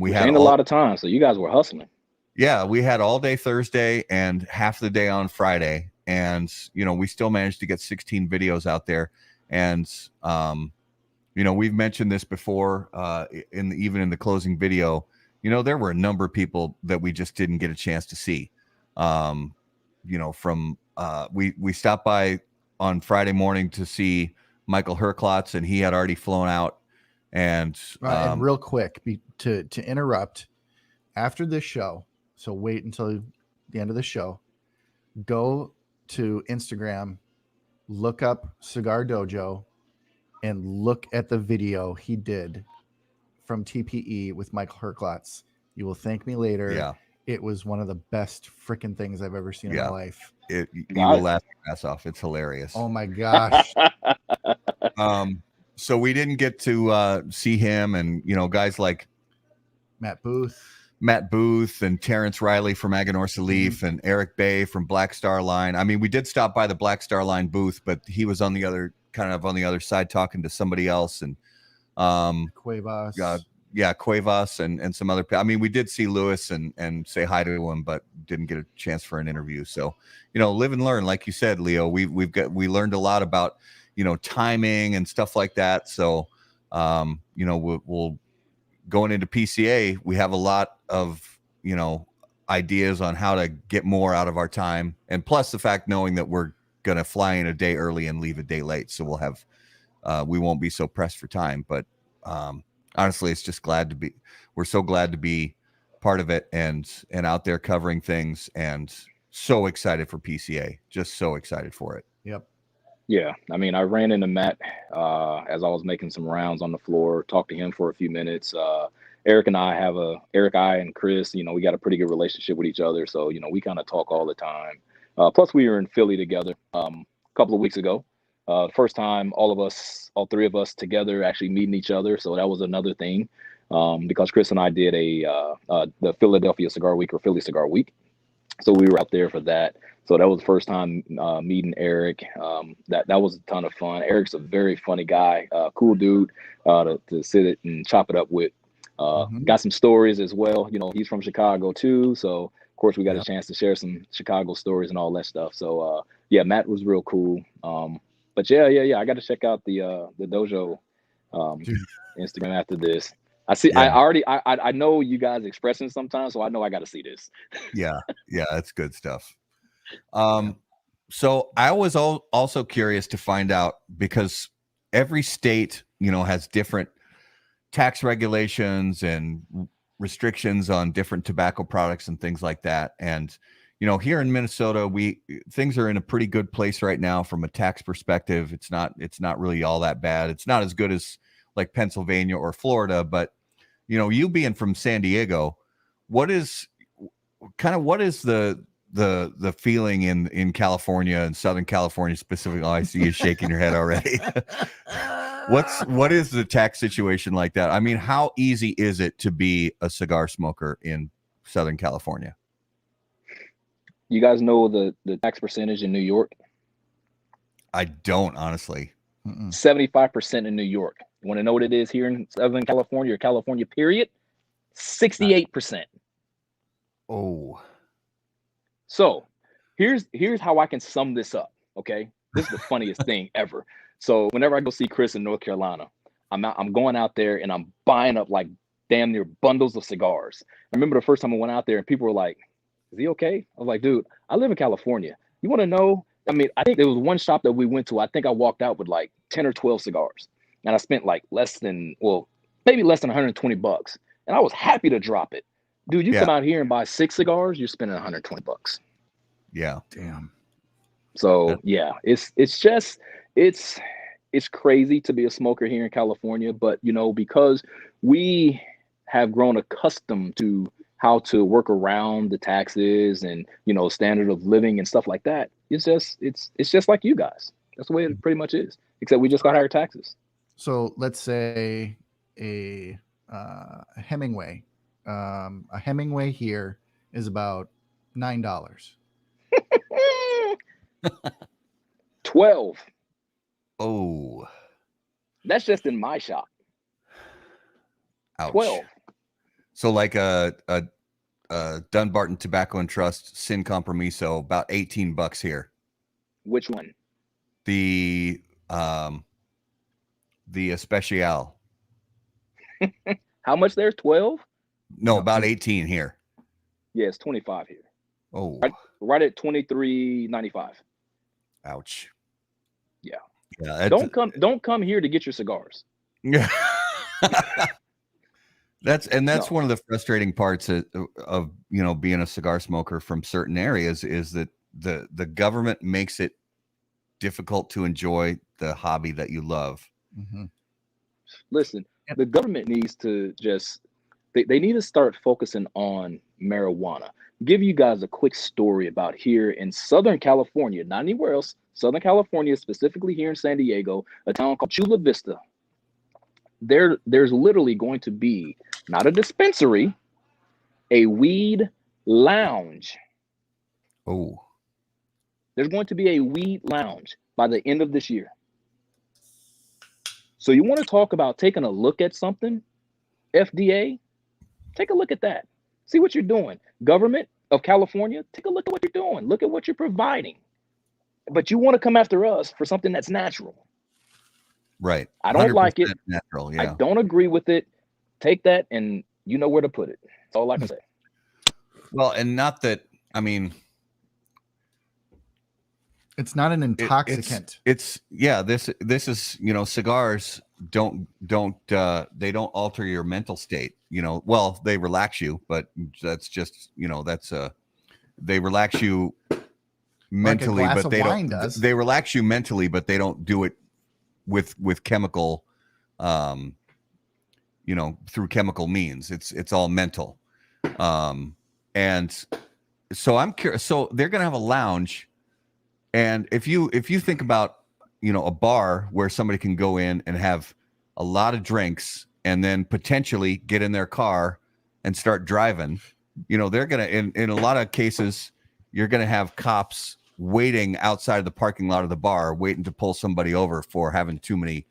We had a lot of time, so you guys were hustling. Yeah, we had all day Thursday and half the day on Friday, and we still managed to get 16 videos out there. And we've mentioned this before, even in the closing video. There were a number of people that we just didn't get a chance to see. We stopped by on Friday morning to see Michael Herklotz, and he had already flown out. And real quick, to interrupt, after this show, so wait until the end of the show, go to Instagram, look up Cigar Dojo, and look at the video he did from TPE with Michael Herklotz. You will thank me later. Yeah. It was one of the best freaking things I've ever seen in my life. You will laugh your ass off. It's hilarious. Oh my gosh. So we didn't get to see him, and guys like Matt Booth, and Terrence Riley from Aganorsa Leaf, and Eric Bay from Black Star Line. I mean, we did stop by the Black Star Line booth, but he was on the other side talking to somebody else, and Cuevas. Cuevas and some other. I mean, we did see Lewis and say hi to him, but didn't get a chance for an interview. So, live and learn, like you said, Leo. We learned a lot about timing and stuff like that. So, we'll going into PCA, we have a lot of ideas on how to get more out of our time, and plus the fact knowing that we're gonna fly in a day early and leave a day late, so we'll have we won't be so pressed for time. But honestly, it's just we're so glad to be part of it and out there covering things, and so excited for PCA, just so excited for it. Yep. Yeah, I mean, I ran into Matt as I was making some rounds on the floor, talked to him for a few minutes. Eric and Chris, we got a pretty good relationship with each other. So, we kind of talk all the time. Plus, we were in Philly together a couple of weeks ago. First time all three of us together actually meeting each other. So that was another thing because Chris and I did the Philadelphia Cigar Week or Philly Cigar Week. So we were out there for that. So that was the first time meeting Eric. That was a ton of fun. Eric's a very funny guy, cool dude to sit it and chop it up with. Got some stories as well. He's from Chicago too. So of course we got a chance to share some Chicago stories and all that stuff. So Matt was real cool. But I got to check out the dojo Instagram after this. I see. Yeah. I know you guys expressing sometimes, so I know I got to see this. Yeah, that's good stuff. So I was also curious to find out, because every state, has different tax regulations and restrictions on different tobacco products and things like that. And here in Minnesota, things are in a pretty good place right now from a tax perspective. It's not really all that bad. It's not as good as like Pennsylvania or Florida, but you being from San Diego, what is the feeling in California and Southern California specifically? Oh, I see you shaking your head already. What is the tax situation like that? I mean, how easy is it to be a cigar smoker in Southern California? You guys know the tax percentage in New York? I don't, honestly. 75% in New York. You want to know what it is here in Southern California or California period? 68%. Oh. So here's how I can sum this up. Okay. This is the funniest thing ever. So whenever I go see Chris in North Carolina, I'm going out there and I'm buying up like damn near bundles of cigars. I remember the first time I went out there and people were like, "Is he okay?" I was like, "Dude, I live in California. You want to know?" I mean, I think there was one shop that we went to. I think I walked out with like 10 or 12 cigars, and I spent like maybe less than $120. And I was happy to drop it. Dude, you come out here and buy 6 cigars, you're spending $120. Yeah. Damn. So it's crazy to be a smoker here in California, but because we have grown accustomed to how to work around the taxes and standard of living and stuff like that, it's just like you guys. That's the way it pretty much is, except we just got higher taxes. So let's say a Hemingway. A Hemingway here is about $9. 12. Oh, that's just in my shop. Ouch. 12. So like a Dunbarton Tobacco and Trust Sin Compromiso, about $18 here. Which one? The Especial. How much there? 12? No, about 18 here. Yeah, it's 25 here. Oh, right at $23.95. Ouch. Yeah. Yeah. Don't come here to get your cigars. Yeah. That's one of the frustrating parts of being a cigar smoker from certain areas, is that the government makes it difficult to enjoy the hobby that you love. Mm-hmm. Listen, the government needs to they need to start focusing on marijuana. Give you guys a quick story about here in Southern California, not anywhere else. Southern California, specifically here in San Diego, a town called Chula Vista. there's literally going to be not a dispensary, a weed lounge. Oh, There's going to be a weed lounge by the end of this year. So you want to talk about taking a look at something? FDA, take a look at that. See what you're doing. Government of California, take a look at what you're doing. Look at what you're providing. But you want to come after us for something that's natural. right. I don't like it. Natural, I yeah. don't agree with it. Take that and you know where to put it. That's all I can say. Well, and not that, I mean, It's not an intoxicant. It's this is, cigars don't they don't alter your mental state. Well, they relax you, but that's just, they relax you mentally, glass but of they wine don't does. they relax you mentally, but they don't do it with chemical through chemical means. It's all mental. And so I'm curious, so they're going to have a lounge. And if you think about, a bar where somebody can go in and have a lot of drinks and then potentially get in their car and start driving, they're going to, in a lot of cases, you're going to have cops waiting outside of the parking lot of the bar, waiting to pull somebody over for having too many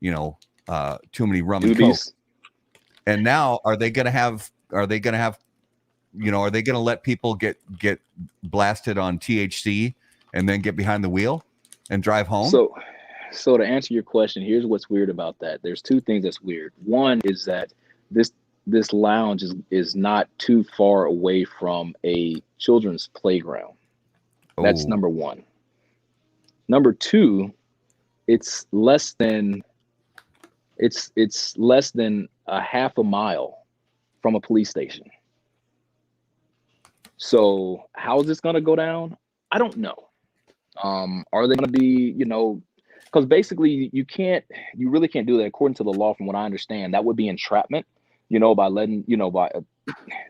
rum and coke. And now are they going to let people get blasted on THC and then get behind the wheel and drive home? So to answer your question, here's what's weird about that. There's two things that's weird. One is that this lounge is not too far away from a children's playground. That's number one. Number two, it's less than a half a mile from a police station. So how is this going to go down? I don't know. Are they going to be, because basically you really can't do that according to the law. From what I understand, that would be entrapment, by letting, by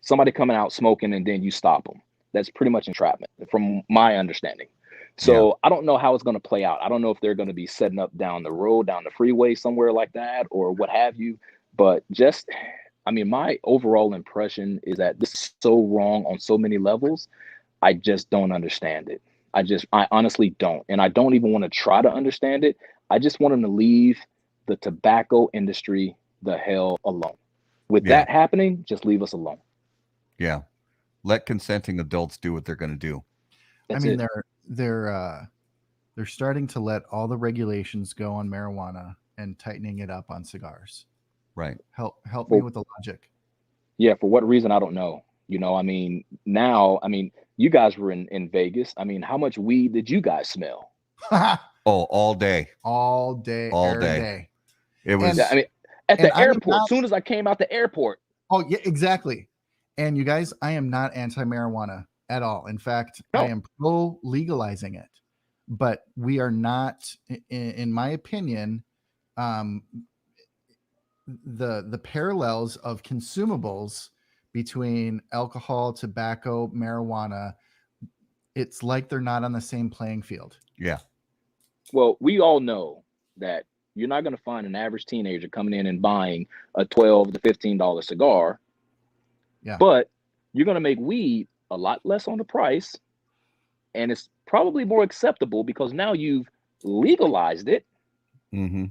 somebody coming out smoking and then you stop them. That's pretty much entrapment from my understanding. So yeah. I don't know how it's going to play out. I don't know if they're going to be setting up down the road, down the freeway, somewhere like that, or what have you. But my overall impression is that this is so wrong on so many levels. I just don't understand it. I honestly don't. And I don't even want to try to understand it. I just want them to leave the tobacco industry the hell alone. With that happening, just leave us alone. Yeah. Let consenting adults do what they're going to do. That's they're starting to let all the regulations go on marijuana and tightening it up on cigars. Right. Help me with the logic. Yeah. For what reason? I don't know. You guys were in Vegas. How much weed did you guys smell? All day. All day. It was. At the airport. As soon as I came out the airport. Oh yeah, exactly. And you guys, I am not anti-marijuana at all. In fact, no. I am pro legalizing it. But we are not, in my opinion, the parallels of consumables between alcohol, tobacco, marijuana, it's like they're not on the same playing field. Yeah. Well, we all know that you're not going to find an average teenager coming in and buying a $12 to $15 cigar. Yeah. But you're going to make weed a lot less on the price, and it's probably more acceptable because now you've legalized it. Mm-hmm.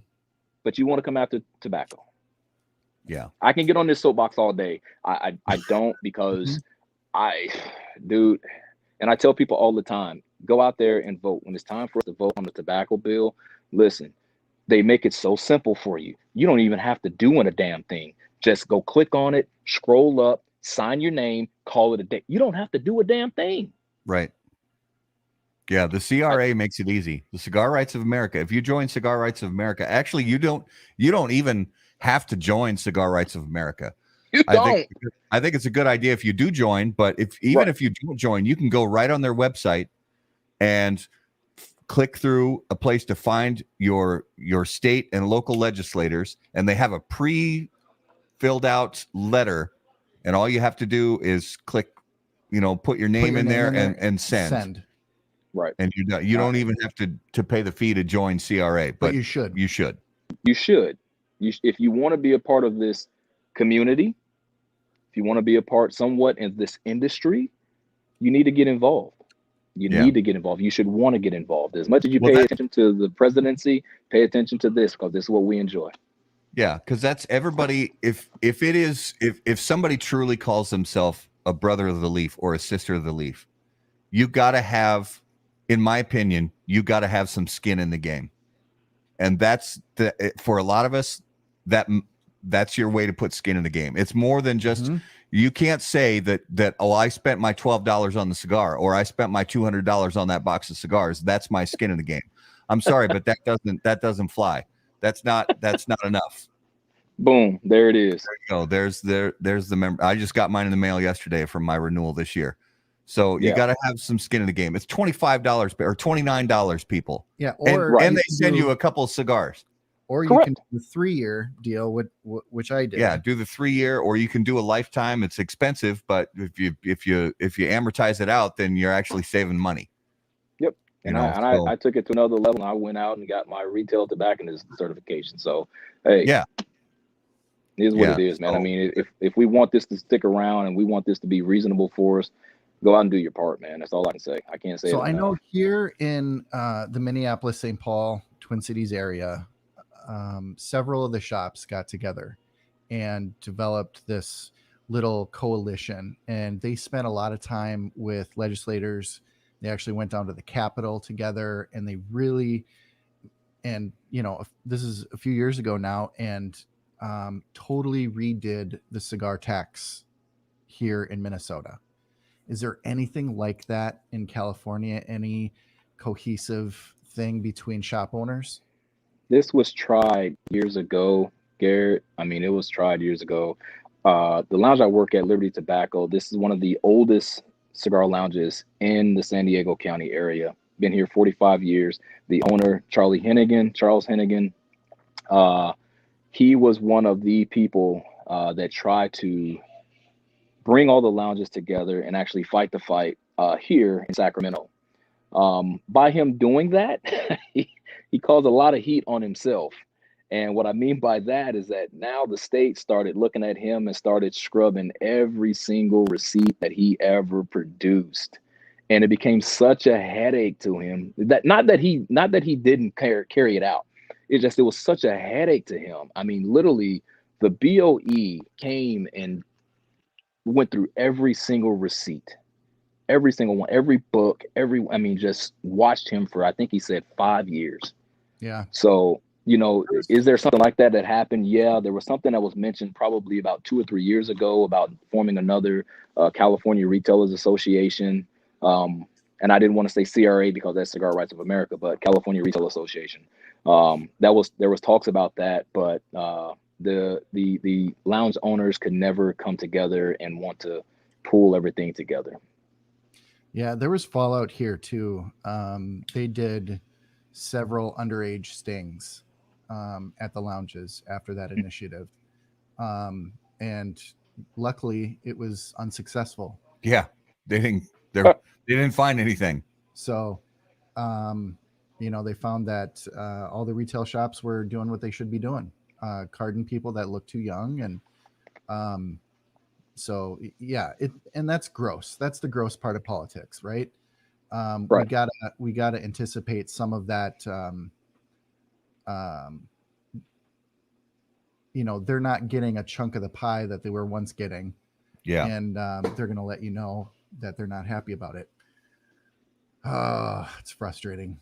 But you want to come after tobacco. Yeah. I can get on this soapbox all day. I don't because and I tell people all the time, go out there and vote. When it's time for us to vote on the tobacco bill, listen, they make it so simple for you. You don't even have to do a damn thing. Just go click on it, scroll up, sign your name, call it a day. You don't have to do a damn thing. Right. Yeah, the CRA makes it easy. The Cigar Rights of America. If you join Cigar Rights of America, actually you don't even have to join Cigar Rights of America. You don't. I think it's a good idea if you do join, but if you don't join, you can go right on their website and click through a place to find your state and local legislators, and they have a pre-filled out letter, and all you have to do is click, put your name in there and send. Right. And you don't even have to pay the fee to join CRA, but you should. You should. If you want to be a part of this community, if you want to be a part somewhat in this industry, you need to get involved. You need to get involved. You should want to get involved. As much as you pay attention to the presidency, pay attention to this, because this is what we enjoy. Yeah, because that's everybody. If somebody truly calls themselves a brother of the leaf or a sister of the leaf, you got to have, in my opinion, you got to have some skin in the game. And for a lot of us, that's your way to put skin in the game. It's more than just, you can't say that, oh, I spent my $12 on the cigar, or I spent my $200 on that box of cigars. That's my skin in the game. I'm sorry, but that doesn't fly. That's not enough. Boom, there it is. There you go. There's the member. I just got mine in the mail yesterday from my renewal this year. So you got to have some skin in the game. It's $25 or $29, people. Yeah, and they send you a couple of cigars. Or you can do the 3-year deal, which I did. Yeah, do the 3-year, or you can do a lifetime. It's expensive, but if you amortize it out, then you're actually saving money. Yep. I took it to another level. And I went out and got my retail tobacconist certification. So hey, it is what it is, man. I mean, if we want this to stick around and we want this to be reasonable for us, go out and do your part, man. That's all I can say. I can't say. So I know here in the Minneapolis, St. Paul, Twin Cities area, several of the shops got together and developed this little coalition, and they spent a lot of time with legislators. They actually went down to the Capitol together, and they really, and this is a few years ago now, and totally redid the cigar tax here in Minnesota. Is there anything like that in California? Any cohesive thing between shop owners? This was tried years ago, Garrett. I mean, it was tried years ago. The lounge I work at, Liberty Tobacco, this is one of the oldest cigar lounges in the San Diego County area. Been here 45 years. The owner, Charles Hennigan, he was one of the people that tried to bring all the lounges together and actually fight the fight here in Sacramento. By him doing that, he caused a lot of heat on himself. And what I mean by that is that now the state started looking at him and started scrubbing every single receipt that he ever produced. And it became such a headache to him that not that he didn't carry it out. It was such a headache to him. I mean, literally, the BOE came and went through every single receipt, every single one, every book, just watched him for, I think he said 5 years. Yeah. So, is there something like that happened? Yeah, there was something that was mentioned probably about 2 or 3 years ago about forming another California Retailers Association. And I didn't want to say CRA because that's Cigar Rights of America, but California Retail Association. There was talks about that, but the lounge owners could never come together and want to pull everything together. Yeah, there was fallout here too. They did several underage stings at the lounges after that initiative. And luckily it was unsuccessful. Yeah, they didn't find anything. So, they found that all the retail shops were doing what they should be doing, carding people that look too young. And so, yeah, and that's gross. That's the gross part of politics, right? Right. We gotta anticipate some of that. They're not getting a chunk of the pie that they were once getting. Yeah. And they're going to let you know that they're not happy about it. It's frustrating.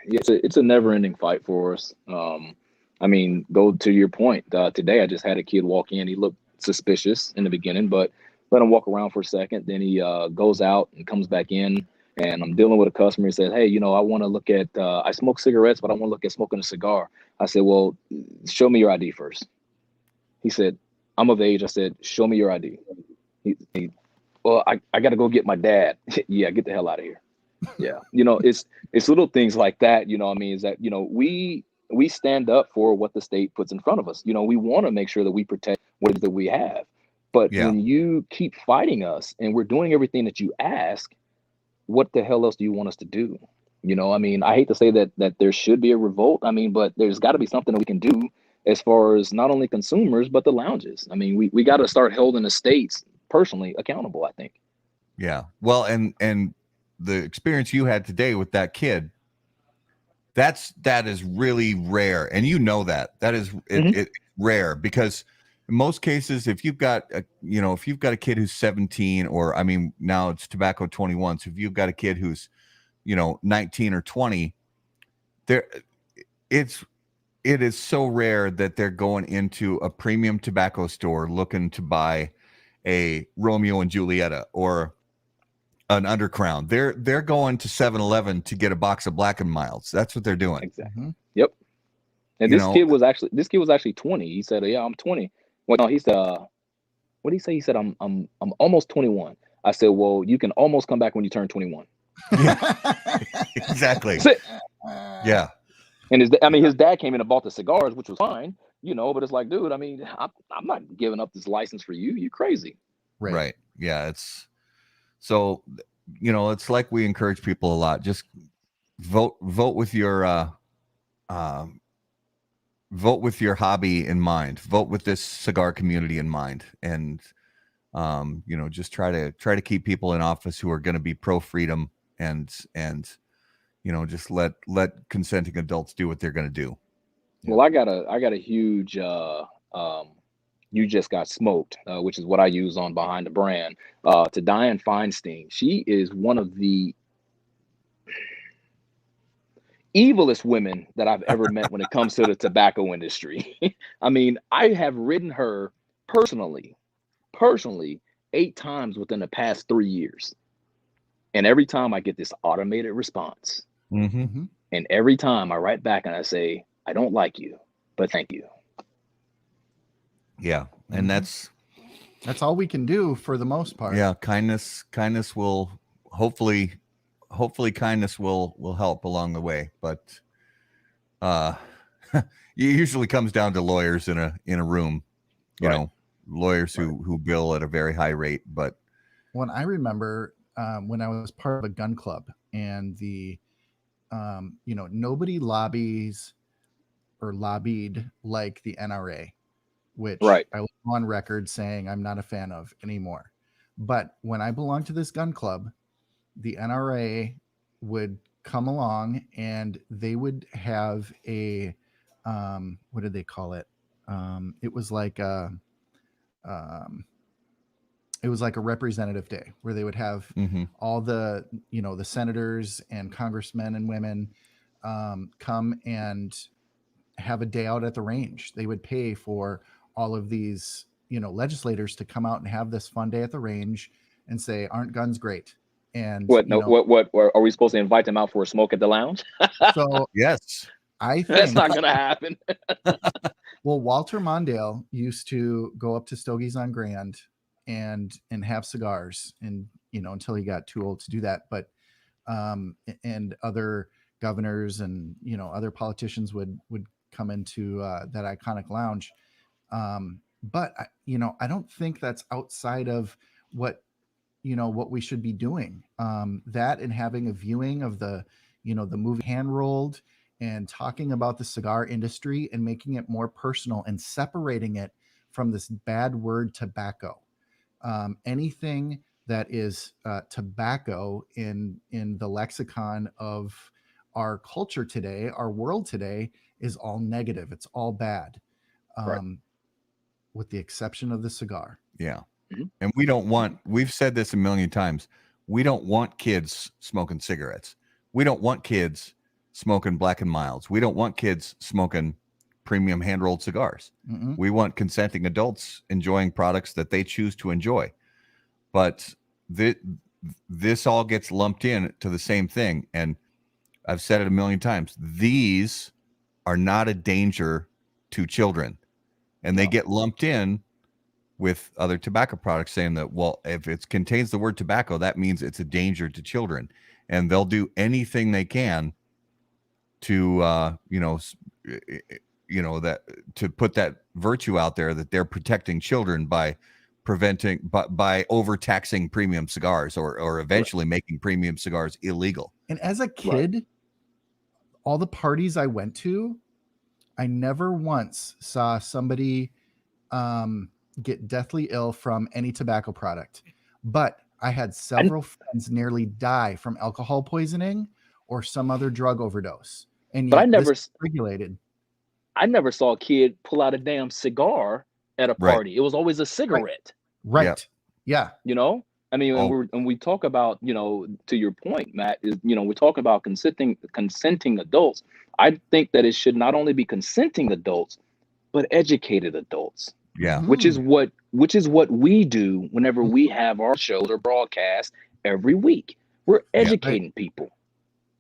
Yeah, it's a never-ending fight for us. Go to your point. Today, I just had a kid walk in. He looked suspicious in the beginning, but let him walk around for a second. Then he goes out and comes back in. And I'm dealing with a customer who says, hey, I want to look at, I smoke cigarettes, but I want to look at smoking a cigar. I said, well, show me your ID first. He said, I'm of age. I said, show me your ID. Well, I got to go get my dad. Yeah, get the hell out of here. Yeah. It's little things like that, is that, we stand up for what the state puts in front of us. We want to make sure that we protect what it is that we have. But when you keep fighting us and we're doing everything that you ask, what the hell else do you want us to do? I hate to say that there should be a revolt. But there's got to be something that we can do as far as not only consumers but the lounges. I mean, we got to start holding the states personally accountable, I think. Yeah. Well, and the experience you had today with that kid, that is really rare, and you know that is it's rare, because in most cases, if you've got a kid who's 17, or I mean now it's tobacco 21, so if you've got a kid who's 19 or 20, there it is so rare that they're going into a premium tobacco store looking to buy a Romeo and Julieta or an Undercrown. They're going to 7-Eleven to get a box of Black and Milds. That's what they're doing. Exactly. Yep. And this kid was actually 20. He said, "Yeah, I'm 20." Well, no, he's what did he say? He said, "I'm almost 21." I said, "Well, you can almost come back when you turn 21." Yeah. Exactly. Yeah. And his dad came in and bought the cigars, which was fine, but it's like, dude, I mean, I'm not giving up this license for you. You crazy. Right. Yeah. It's so, it's like we encourage people a lot. Just vote with your, vote with your hobby in mind, vote with this cigar community in mind. And, just try to keep people in office who are going to be pro freedom and, just let consenting adults do what they're going to do. Well, I got a huge, you just got smoked, which is what I use on behind the brand, to Dianne Feinstein. She is one of the evilest women that I've ever met when it comes to the tobacco industry. I mean, I have ridden her personally 8 times within the past 3 years. And every time I get this automated response. Mm-hmm. And every time I write back and I say, "I don't like you, but thank you." Yeah. And that's all we can do for the most part. Yeah. Kindness will hopefully kindness will help along the way. But it usually comes down to lawyers in a room, lawyers who bill at a very high rate. But when I remember when I was part of a gun club, and the nobody lobbied like the NRA, which I was on record saying I'm not a fan of anymore. But when I belonged to this gun club, the NRA would come along and they would have a what did they call it? It was like a representative day where they would have all the the senators and congressmen and women come and have a day out at the range. They would pay for all of these legislators to come out and have this fun day at the range and say, "Aren't guns great?" And what are we supposed to invite them out for a smoke at the lounge? So yes, I think that's not gonna happen. Well, Walter Mondale used to go up to Stogie's on Grand and have cigars, and until he got too old to do that. But and other governors and other politicians would come into that iconic lounge. But I don't think that's outside of what we should be doing. That, and having a viewing of the the movie Hand Rolled, and talking about the cigar industry and making it more personal and separating it from this bad word tobacco. Anything that is tobacco in the lexicon of our culture today, our world today, is all negative. It's all bad, with the exception of the cigar. Yeah. And we've said this a million times, we don't want kids smoking cigarettes. We don't want kids smoking Black and Milds. We don't want kids smoking premium hand-rolled cigars. Mm-mm. We want consenting adults enjoying products that they choose to enjoy. But this all gets lumped in to the same thing. And I've said it a million times. These are not a danger to children. And they get lumped in with other tobacco products, saying that, well, if it contains the word tobacco, that means it's a danger to children. And they'll do anything they can to, that to put that virtue out there that they're protecting children by by overtaxing premium cigars, or eventually making premium cigars illegal. And as a kid, all the parties I went to, I never once saw somebody get deathly ill from any tobacco product, but I had several friends nearly die from alcohol poisoning or some other drug overdose. And But yet this is regulated. I never saw a kid pull out a damn cigar at a Right. party. It was always a cigarette. Right. Yeah. You know, I mean, when we talk about, you know, to your point, Matt, is, you know, we're talking about consenting adults. I think that it should not only be consenting adults, but educated adults. Yeah. Which is what we do whenever we have our shows or broadcasts every week. We're educating people.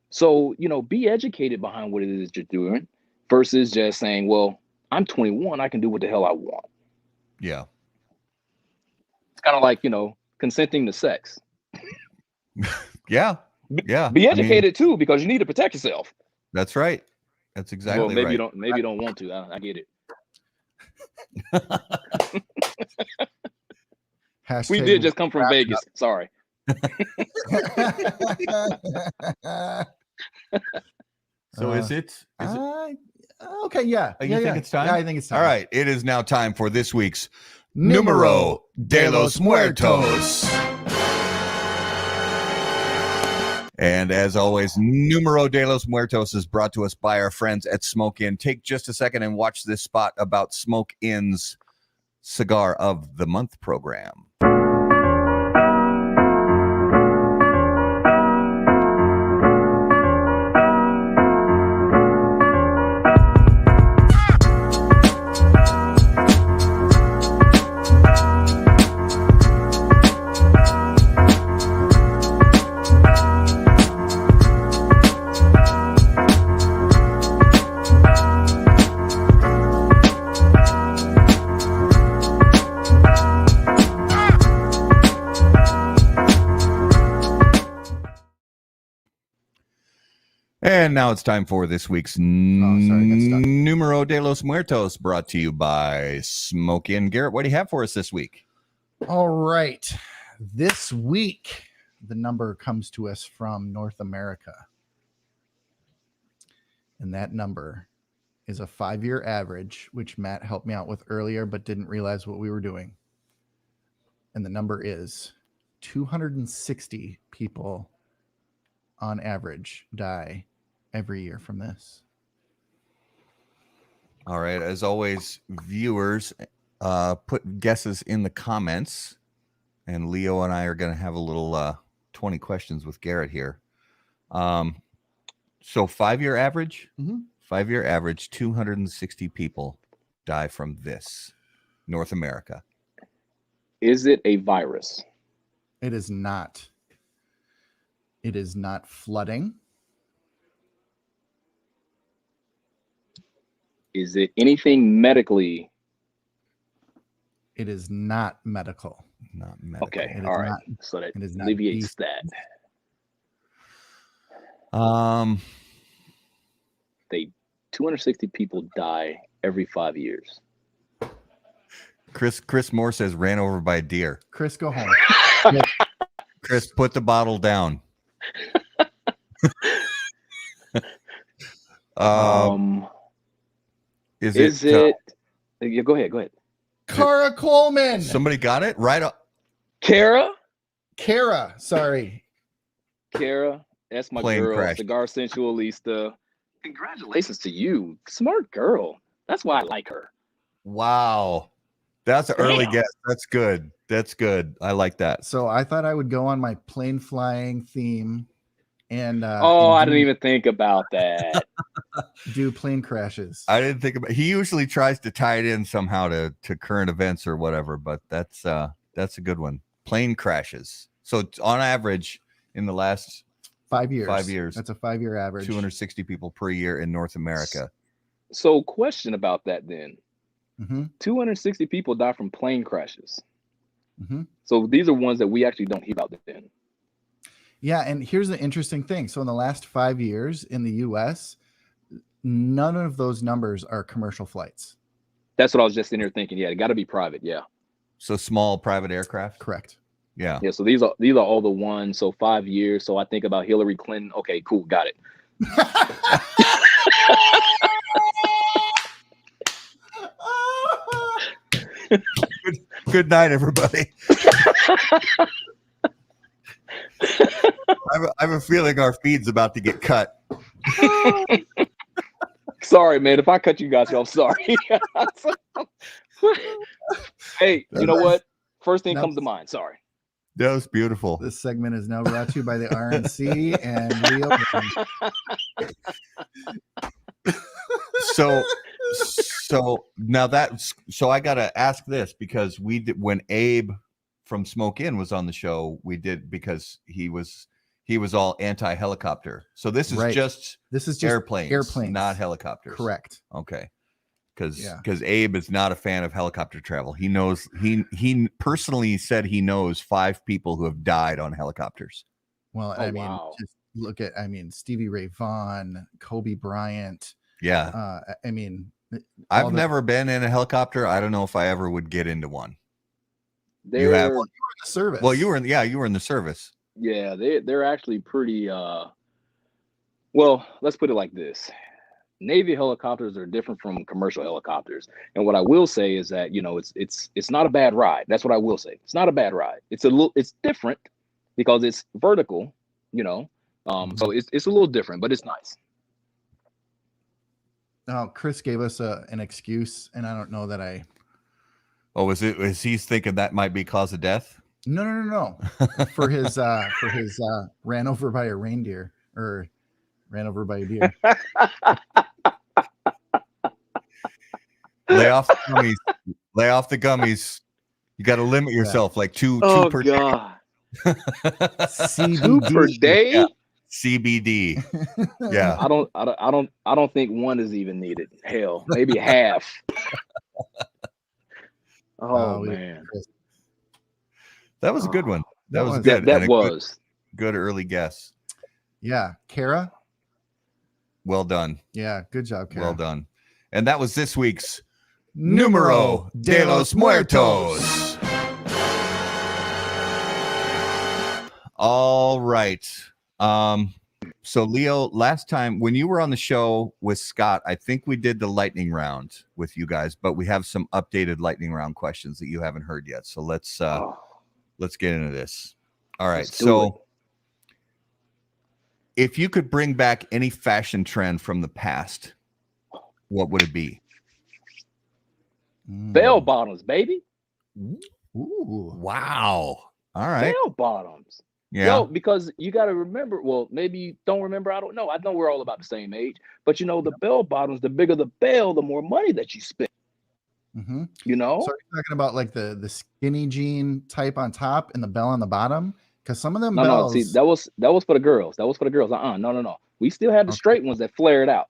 So, you know, be educated behind what it is you're doing versus just saying, well, I'm 21, I can do what the hell I want. Yeah. It's kind of like, you know, consenting to sex. Yeah. Yeah. Be educated too, because you need to protect yourself. That's right. That's exactly well, maybe right. you don't want to. I get it. We did just come from Vegas. Sorry. So is it? Okay, yeah. You think it's time? Yeah, I think it's time. All right. It is now time for this week's Numero de los Muertos. And as always, Numero de los Muertos is brought to us by our friends at Smoke Inn. Take just a second and watch this spot about Smoke Inn's Cigar of the Month program. And now it's time for this week's Numero de los Muertos, brought to you by Smoke Inn. Garrett, what do you have for us this week? All right. This week, the number comes to us from North America. And that number is a 5-year average, which Matt helped me out with earlier, but didn't realize what we were doing. And the number is 260 people on average die every year from this. All right. As always, viewers, put guesses in the comments. And Leo and I are going to have a little 20 questions with Garrett here. So 5-year average? Mm-hmm. 5-year average, 260 people die from this. North America. Is it a virus? It is not. It is not flooding. Is it anything medically? It is not medical. Not medical. Okay, all right. So that alleviates that. They 260 people die every 5 years. Chris Moore says ran over by a deer. Chris, go home. Chris, put the bottle down. Is it? Yeah, go ahead. Cara Coleman. Somebody got it right up. Kara, sorry. Kara, that's my Plane girl. crash. Cigar Sensualista. Congratulations to you. Smart girl. That's why I like her. Wow. That's an early guess. That's good. That's good. I like that. So I thought I would go on my plane flying theme and I didn't even think about that. do plane crashes. I didn't think about. He usually tries to tie it in somehow to current events or whatever, but that's a good one. Plane crashes. So on average, in the last 5 years. 5 years. That's a 5-year average. 260 people per year in North America. So question about that then. Mm-hmm. 260 people die from plane crashes. Mm-hmm. So these are ones that we actually don't hear about then. Yeah, and here's the interesting thing. So in the last 5 years in the U.S., none of those numbers are commercial flights. That's what I was just in here thinking. Yeah, it got to be private. Yeah. So small private aircraft. Correct. Yeah. Yeah. So these are all the ones. So 5 years. So I think about Hillary Clinton. Okay, cool. Got it. Good night, everybody. I have a feeling our feed's about to get cut. Sorry, man. If I cut you guys off, sorry. Hey, you know what? First thing comes to mind. Sorry. That was beautiful. This segment is now brought to you by the RNC and Leo. So now so I gotta ask this, because we did, when Abe from Smoke Inn was on the show, we did, because he was all anti-helicopter. So this is just airplanes, not helicopters. Correct. Okay. Because Abe is not a fan of helicopter travel. He knows he personally said he knows 5 people who have died on helicopters. Well, just look at Stevie Ray Vaughan, Kobe Bryant. Yeah. I've never been in a helicopter. I don't know if I ever would get into one. You have. Well, you were in the service. Well, you were in the service. Yeah, they're actually pretty. Well, let's put it like this. Navy helicopters are different from commercial helicopters, and what I will say is that it's not a bad ride. That's what I will say. It's not a bad ride. It's different because it's vertical, so it's a little different, but it's nice. Oh, Chris gave us an excuse, and I don't know that I. Oh, is he thinking that might be cause of death? No. for his ran over by a reindeer or ran over by a deer. Lay off the gummies. Lay off the gummies. You got to limit yourself, like two per God. day. CBD. 2 per day? Yeah. CBD. Yeah. I don't think 1 is even needed. Hell, maybe half. Oh man. That was a good one. That was good. That was good early guess. Yeah. Kara. Well done. Yeah. Good job, Kara. Well done. And that was this week's Numero de los Muertos. All right. So Leo, last time when you were on the show with Scott, I think we did the lightning round with you guys, but we have some updated lightning round questions that you haven't heard yet. So let's get into this. All right. So if you could bring back any fashion trend from the past, what would it be? Bell bottoms, baby. Ooh. Wow. All right. Bell bottoms. Yeah. Yo, because you got to remember, well, maybe you don't remember. I don't know. I know we're all about the same age, but the bell bottoms, the bigger the bell, the more money that you spend. Mm-hmm. So are you talking about like the skinny jean type on top and the bell on the bottom? Because some of them bells. No. See, that was for the girls. That was for the girls. No. We still had the straight ones that flared out.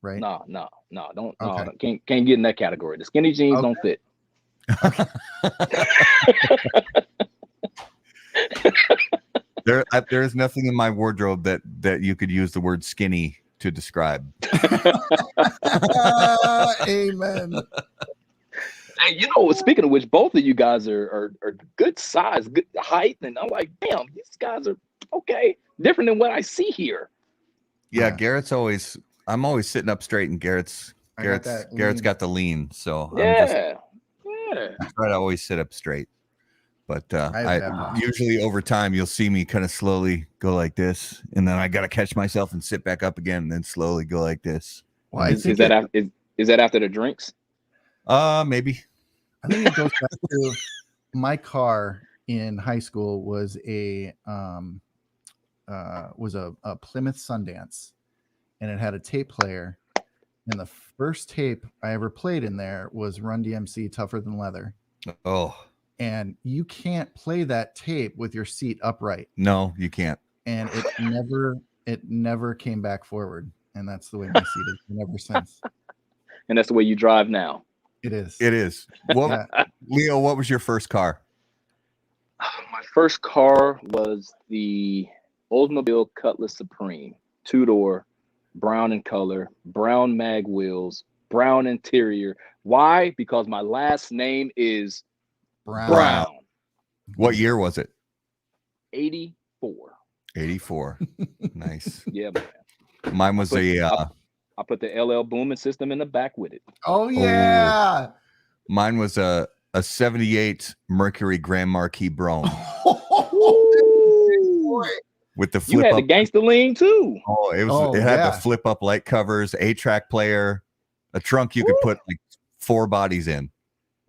Right. No. Don't. Okay. No, can't get in that category. The skinny jeans don't fit. There is nothing in my wardrobe that you could use the word skinny to describe. Amen. Hey, speaking of which, both of you guys are good size, good height, and I'm like, damn, these guys are okay, different than what I see here. Yeah, I'm always sitting up straight, and Garrett's got the lean, so yeah. I try to always sit up straight. But I usually over time you'll see me kind of slowly go like this, and then I got to catch myself and sit back up again, and then slowly go like this. Well, is that after the drinks? Maybe. I think it goes back to my car in high school was a Plymouth Sundance, and it had a tape player. And the first tape I ever played in there was Run DMC Tougher Than Leather. Oh. And you can't play that tape with your seat upright. No, you can't. And it never came back forward. And that's the way my seat is ever since. And that's the way you drive now. It is. It is. Well, Leo, what was your first car? My first car was the Oldsmobile Cutlass Supreme, 2-door, brown in color, brown mag wheels, brown interior. Why? Because my last name is Brown. What year was it? 84. 84. Nice. Yeah, man. Mine was I put the LL booming system in the back with it. Oh yeah. Mine was a a 78 Mercury Grand Marquis Brougham with the You flip had up. the gangster lean too. Oh, it was. Oh, it had the yeah. flip up light covers, 8-track player, a trunk you could put like 4 bodies in.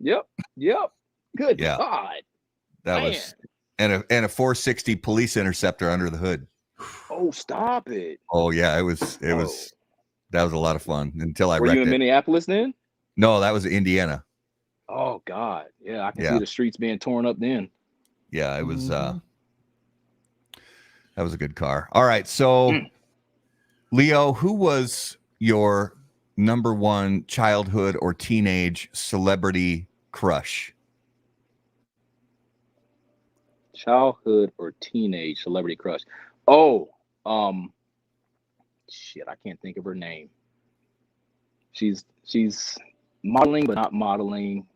Yep. Good Yeah. God. That Man. was and a 460 police interceptor under the hood. Oh, stop it. Oh yeah, it was that was a lot of fun until I Were you wrecked in it. Minneapolis then? No, that was Indiana. Oh God. Yeah, I can Yeah. see the streets being torn up then. Yeah, it was Mhm. that was a good car. All right, so Leo, who was your number one childhood or teenage celebrity crush? Childhood or teenage celebrity crush. Oh, shit, I can't think of her name. She's modeling but not modeling.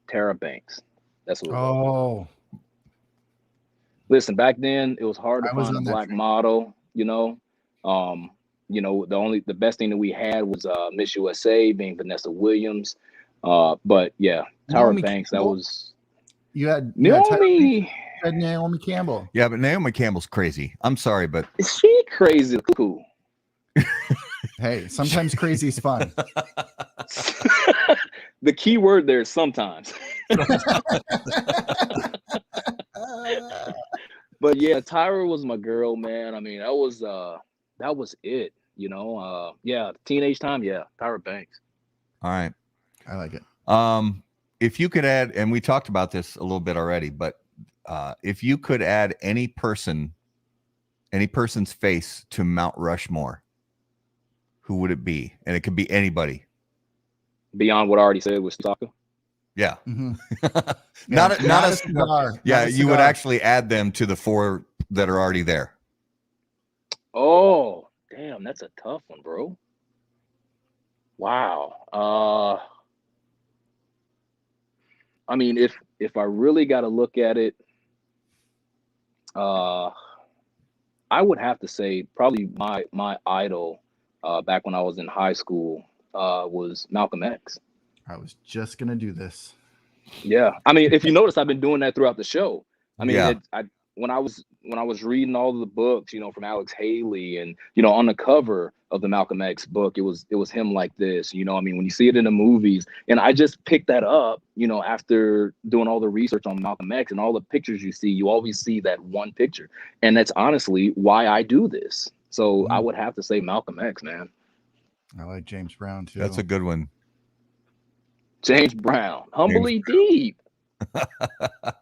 Tara Banks. That's what it was. Oh, Listen, back then it was hard to I was find a on that black train. model, the best thing that we had was Miss USA being Vanessa Williams. But yeah, Tara Naomi Banks, that Campbell? was You had Tyra Banks, Naomi. you had Naomi Campbell. Yeah, but Naomi Campbell's crazy. I'm sorry, but Is she crazy cuckoo? Hey, sometimes crazy is fun. The key word there is sometimes. But yeah, Tyra was my girl, man. I mean, that was it, yeah, teenage time, yeah, Tyra Banks. all right. I like it. If you could add, and we talked about this a little bit already, but if you could add any person's face to Mount Rushmore, who would it be? And it could be anybody. Beyond what I already said with Saka. Yeah. Mhm. Not a cigar. Yeah, Not a you would cigar. actually add them to the 4 that are already there. Oh, damn, that's a tough one, bro. Wow. I mean, if I really got to look at it, I would have to say probably my idol back when I was in high school was Malcolm X. I was just gonna do this. Yeah, I mean, if you notice, I've been doing that throughout the show. I mean, Yeah. when I was reading all of the books, from Alex Haley, and on the cover of the Malcolm X book, it was him like this. I mean, when you see it in the movies, and I just picked that up, after doing all the research on Malcolm X and all the pictures you see, you always see that one picture, and that's honestly why I do this. So I would have to say Malcolm X, man. I like James Brown too. That's a good one. James Brown, humbly deep. I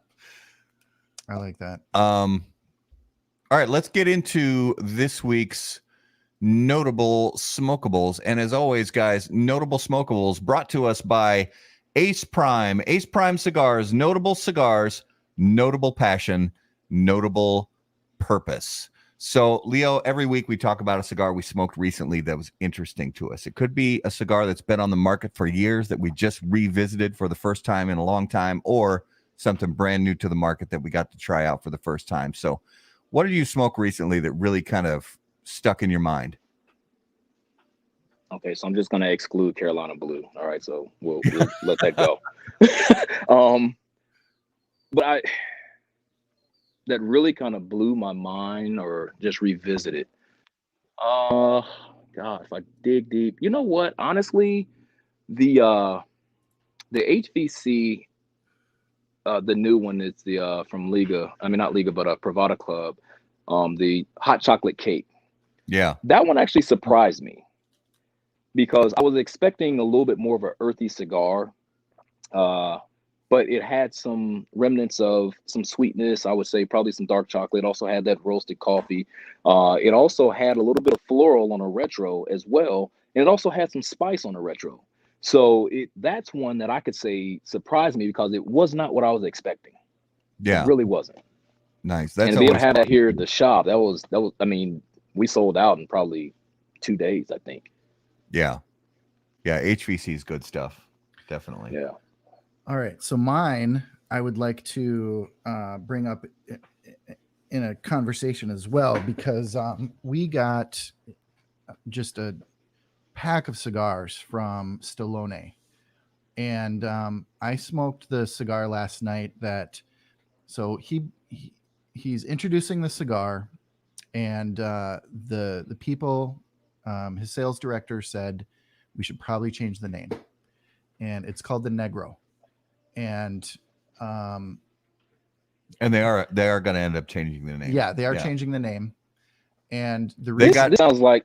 like that. All right, let's get into this week's notable smokables. And as always, guys, notable smokables brought to us by Ace Prime. Ace Prime Cigars, notable cigars, notable passion, notable purpose. So, Leo, every week we talk about a cigar we smoked recently that was interesting to us. It could be a cigar that's been on the market for years that we just revisited for the first time in a long time, or something brand new to the market that we got to try out for the first time. So, what did you smoke recently that really kind of stuck in your mind? Okay, so I'm just gonna exclude Carolina Blue. All right, so we'll let that go. But that really kind of blew my mind, or just revisited. God, if I dig deep, you know what? Honestly, the HVC, the new one is the from Liga. I mean, not Liga, but Pravada Club. The hot chocolate cake. Yeah. That one actually surprised me, because I was expecting a little bit more of an earthy cigar, but it had some remnants of some sweetness. I would say probably some dark chocolate. It also had that roasted coffee. It also had a little bit of floral on a retro as well, and it also had some spice on the retro. So that's one that I could say surprised me, because it was not what I was expecting. Yeah. It really wasn't. Nice. And That's to be able always to have that fun. here at the shop, that was. I mean, we sold out in probably 2 days, I think. Yeah. Yeah. HVC is good stuff. Definitely. Yeah. All right, so mine I would like to bring up in a conversation as well, because we got just a pack of cigars from Stallone, And I smoked the cigar last night. So he's introducing the cigar, and the people, his sales director said we should probably change the name, and it's called the Negro, and they are going to end up changing the name. yeah, they are changing the name, and the They reason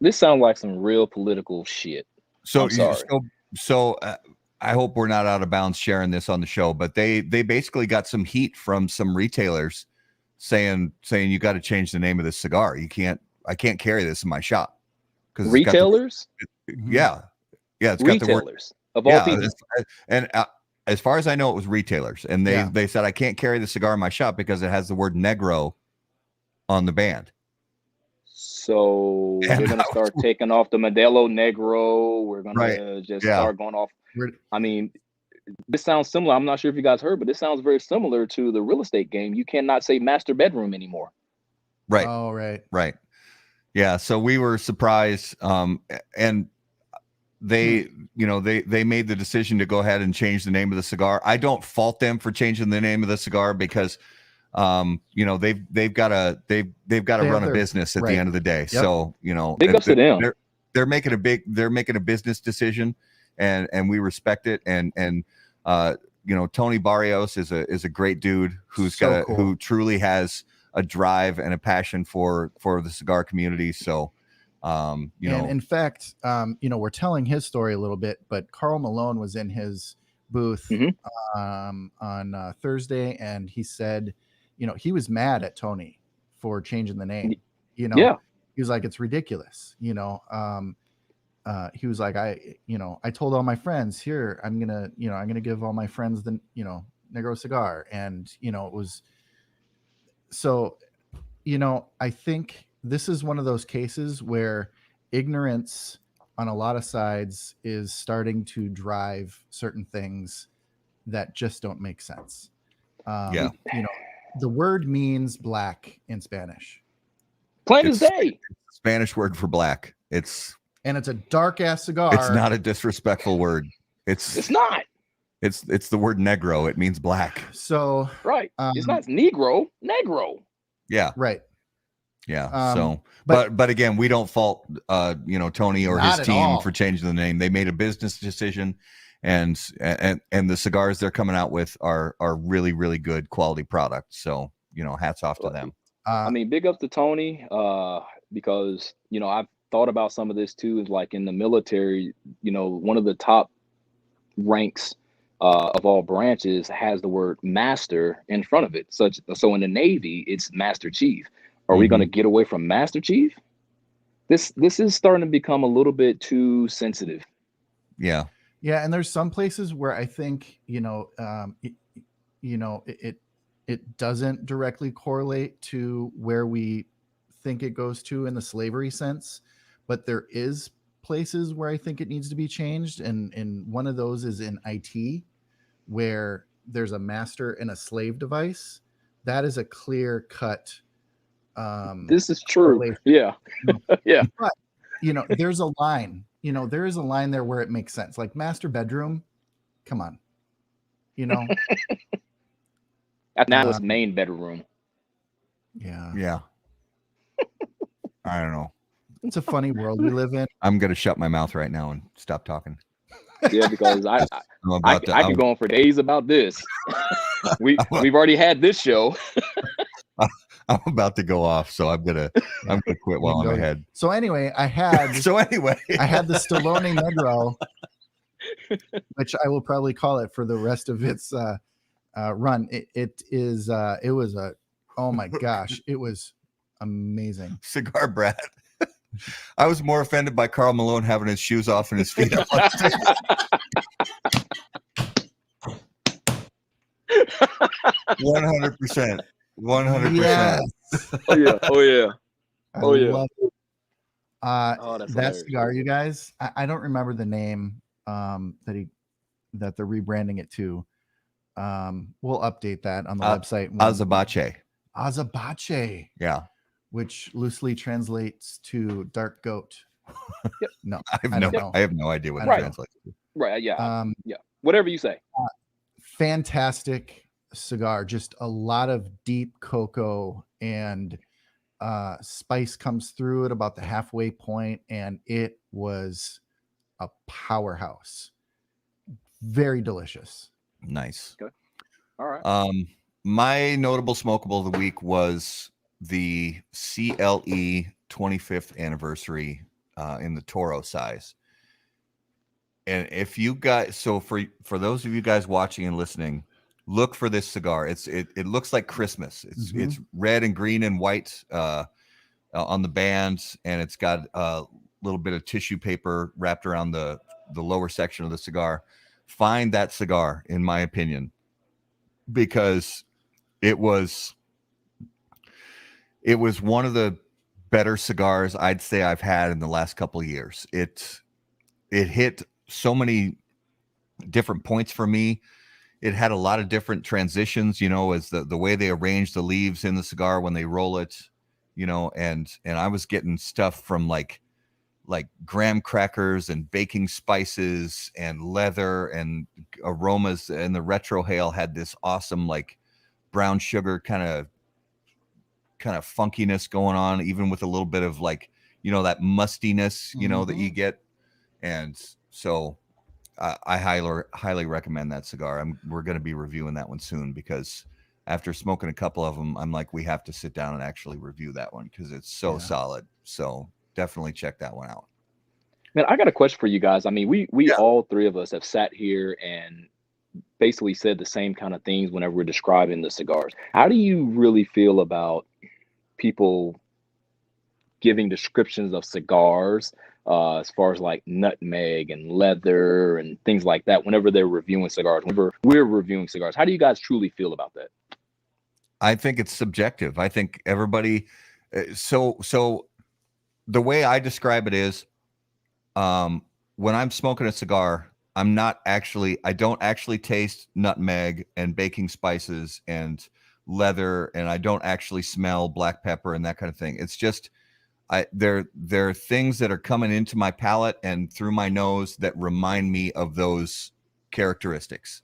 this sounds like some real political shit. So I'm sorry. I hope we're not out of bounds sharing this on the show, but they basically got some heat from some retailers saying you got to change the name of this cigar. I can't carry this in my shop because Retailers. Yeah, it's retailers got the word, of all people. And as far as I know, it was retailers, and they said I can't carry the cigar in my shop because it has the word Negro on the band. So they're gonna start taking off the Modelo Negro. We're gonna start going off. I mean, this sounds similar. I'm not sure if you guys heard, but this sounds very similar to the real estate game. You cannot say master bedroom anymore. Right. Oh, right. Right. Yeah. So we were surprised. And they made the decision to go ahead and change the name of the cigar. I don't fault them for changing the name of the cigar because they've got to run a business at the end of the day. Yep. So, big ups to them. They're making a business decision, and we respect it. And Tony Barrios is a great dude who truly has a drive and a passion for the cigar community. So, and in fact, we're telling his story a little bit, but Carl Malone was in his booth on Thursday, and he said, he was mad at Tony for changing the name. He was like, it's ridiculous. He was like, I told all my friends here, I'm gonna give all my friends the Negro cigar, and it was so. I think this is one of those cases where ignorance on a lot of sides is starting to drive certain things that just don't make sense. The word means black in Spanish. Plain as day. Spanish word for black. It's a dark ass cigar. It's not a disrespectful word. It's not. It's the word negro. It means black. So right. It's not negro. Yeah. Right. Yeah. But again, we don't fault Tony or his team for changing the name. They made a business decision, and the cigars they're coming out with are really, really good quality products. So, hats off to them. Big up to Tony, because I've thought about some of this too. Is like in the military, one of the top ranks of all branches has the word master in front of it. So in the Navy, it's Master Chief. Are we going to get away from Master Chief? This is starting to become a little bit too sensitive. Yeah. Yeah, and there's some places where I think it doesn't directly correlate to where we think it goes to in the slavery sense, but there is places where I think it needs to be changed, and one of those is in IT, where there's a master and a slave device. That is a clear cut. This is true. Yeah. Yeah. But there's a line. There is a line there where it makes sense. Like master bedroom. Come on. Now it's main bedroom. Yeah. Yeah. I don't know. It's a funny world we live in. I'm gonna shut my mouth right now and stop talking. Yeah, because I could go on for days about this. We've already had this show. I'm about to go off, so I'm gonna quit while I'm ahead. So anyway, I had the Stallone Negro, which I will probably call it for the rest of its run. It was oh my gosh, it was amazing. Cigar Brat. I was more offended by Carl Malone having his shoes off and his feet up on the table. 100%. 100%. Yes. Oh yeah. That cigar, you guys. I don't remember the name that they're rebranding it to. We'll update that on the website. Azabache. Yeah. Which loosely translates to dark goat. Yep. No, I have no idea what it translates to. Right. Yeah. Whatever you say. Fantastic cigar. Just a lot of deep cocoa and spice comes through at about the halfway point, and it was a powerhouse. Very delicious. Nice. Okay. All right. My notable smokable of the week was the CLE 25th anniversary in the Toro size. And if you guys, so for those of you guys watching and listening, look for this cigar. It looks like Christmas. It's red and green and white on the bands, and it's got a little bit of tissue paper wrapped around the lower section of the cigar. Find that cigar, in my opinion, because it was one of the better cigars I'd say I've had in the last couple of years. It hit so many different points for me. It had a lot of different transitions, as the way they arrange the leaves in the cigar when they roll it, and I was getting stuff from like graham crackers and baking spices and leather and aromas, and the retrohale had this awesome like brown sugar kind of funkiness going on, even with a little bit of like, that mustiness, that you get. And so I highly recommend that cigar. We're going to be reviewing that one soon, because after smoking a couple of them, I'm like, we have to sit down and actually review that one because it's so solid. So definitely check that one out. Man, I got a question for you guys. I mean, we all three of us have sat here and basically said the same kind of things whenever we're describing the cigars. How do you really feel about people giving descriptions of cigars as far as like nutmeg and leather and things like that whenever they're reviewing cigars, whenever we're reviewing cigars? How do you guys truly feel about that? I think it's subjective. I think everybody, so the way I describe it is, when I'm smoking a cigar, I don't actually taste nutmeg and baking spices and leather, and I don't actually smell black pepper and that kind of thing. It's just, there are things that are coming into my palate and through my nose that remind me of those characteristics.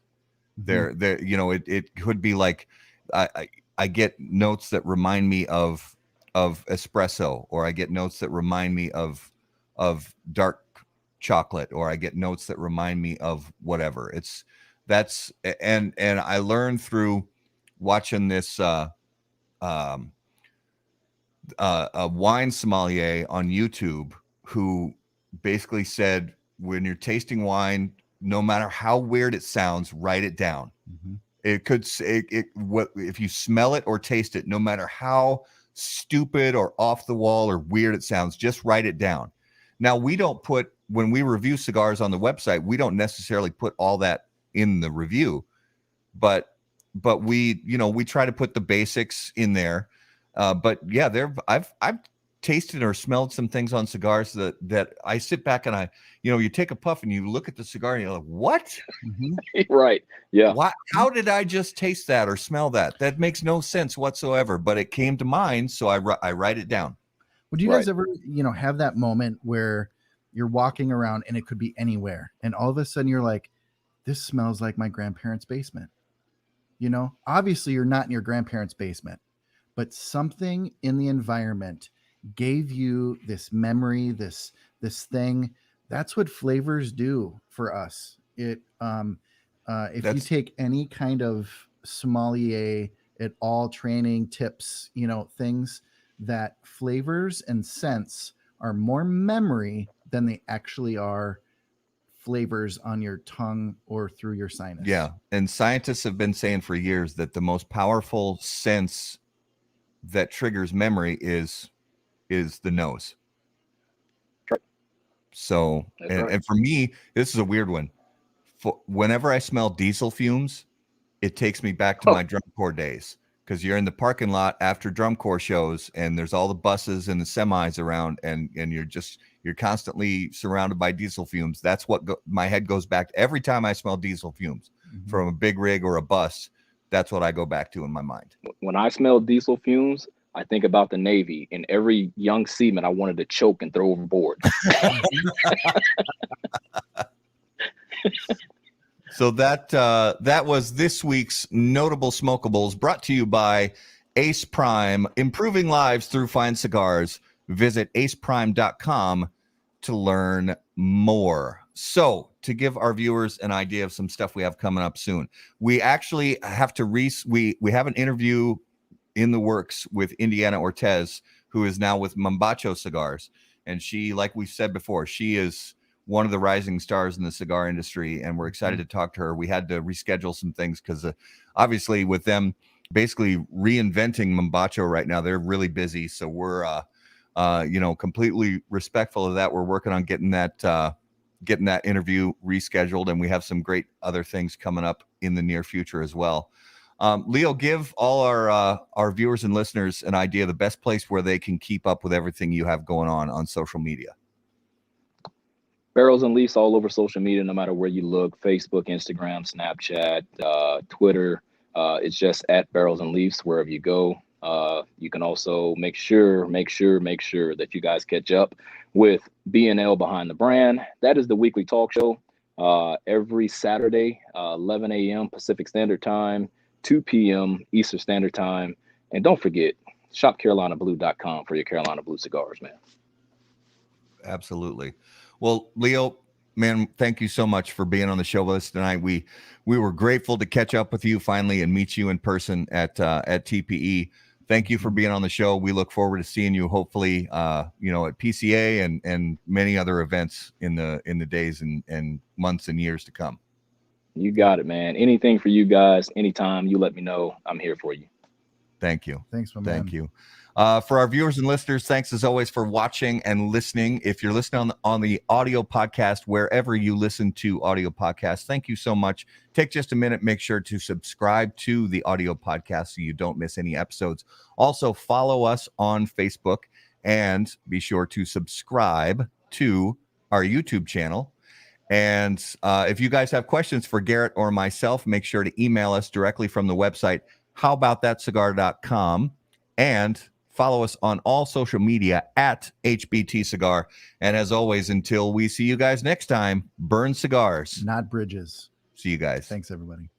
It could be like, I get notes that remind me of espresso, or I get notes that remind me of dark chocolate, or I get notes that remind me of whatever. And I learned through watching this a wine sommelier on YouTube, who basically said, when you're tasting wine, no matter how weird it sounds, write it down. What if you smell it or taste it, no matter how stupid or off the wall or weird it sounds, just write it down. Now, when we review cigars on the website, we don't necessarily put all that in the review, but we try to put the basics in there. But yeah, I've tasted or smelled some things on cigars that I sit back and you take a puff and you look at the cigar and you're like, what? Right. Yeah. How did I just taste that or smell that? That makes no sense whatsoever, but it came to mind. So I write it down. Would you guys ever, have that moment where you're walking around and it could be anywhere, and all of a sudden you're like, this smells like my grandparents' basement? Obviously you're not in your grandparents' basement, but something in the environment gave you this memory, this thing. That's what flavors do for us. If you take any kind of sommelier at all training tips, things, that flavors and scents are more memory than they actually are flavors on your tongue or through your sinus. Yeah. And scientists have been saying for years that the most powerful sense that triggers memory is the nose. Right. So, and for me, this is a weird one. Whenever I smell diesel fumes, it takes me back to my drum corps days, because you're in the parking lot after drum corps shows and there's all the buses and the semis around, and you're constantly surrounded by diesel fumes. That's what my head goes back to every time I smell diesel fumes from a big rig or a bus. That's what I go back to in my mind. When I smell diesel fumes, I think about the Navy and every young seaman I wanted to choke and throw overboard. So that was this week's Notable Smokables, brought to you by Ace Prime, improving lives through fine cigars. Visit aceprime.com to learn more. So, to give our viewers an idea of some stuff we have coming up soon, we actually have to we have an interview in the works with Indiana Ortez, who is now with Mombacho Cigars, and she, like we said before, she is one of the rising stars in the cigar industry, and we're excited to talk to her. We had to reschedule some things because obviously with them basically reinventing Mombacho right now, they're really busy. So we're completely respectful of that. We're working on getting that interview rescheduled, and we have some great other things coming up in the near future as well. Leo, give all our viewers and listeners an idea of the best place where they can keep up with everything you have going on social media. Barrels and Leafs all over social media, no matter where you look: Facebook, Instagram, Snapchat, Twitter. It's just at Barrels and Leafs wherever you go. You can also make sure that you guys catch up with B&L Behind the Brand. That is the weekly talk show every Saturday, 11 a.m. Pacific Standard Time, 2 p.m. Eastern Standard Time. And don't forget, shop CarolinaBlue.com for your Carolina Blue cigars, man. Absolutely. Well, Leo, man, thank you so much for being on the show with us tonight. We were grateful to catch up with you finally and meet you in person at TPE. Thank you for being on the show. We look forward to seeing you hopefully at PCA and many other events in the days and months and years to come. You got it, man. Anything for you guys, anytime, you let me know. I'm here for you. Thank you. Thanks, my man. Thank you. For our viewers and listeners, thanks as always for watching and listening. If you're listening on the audio podcast, wherever you listen to audio podcasts, thank you so much. Take just a minute, make sure to subscribe to the audio podcast so you don't miss any episodes. Also, follow us on Facebook and be sure to subscribe to our YouTube channel. And if you guys have questions for Garrett or myself, make sure to email us directly from the website, howaboutthatcigar.com, and follow us on all social media at HBT Cigar. And as always, until we see you guys next time, burn cigars, Not bridges. See you guys. Thanks, everybody.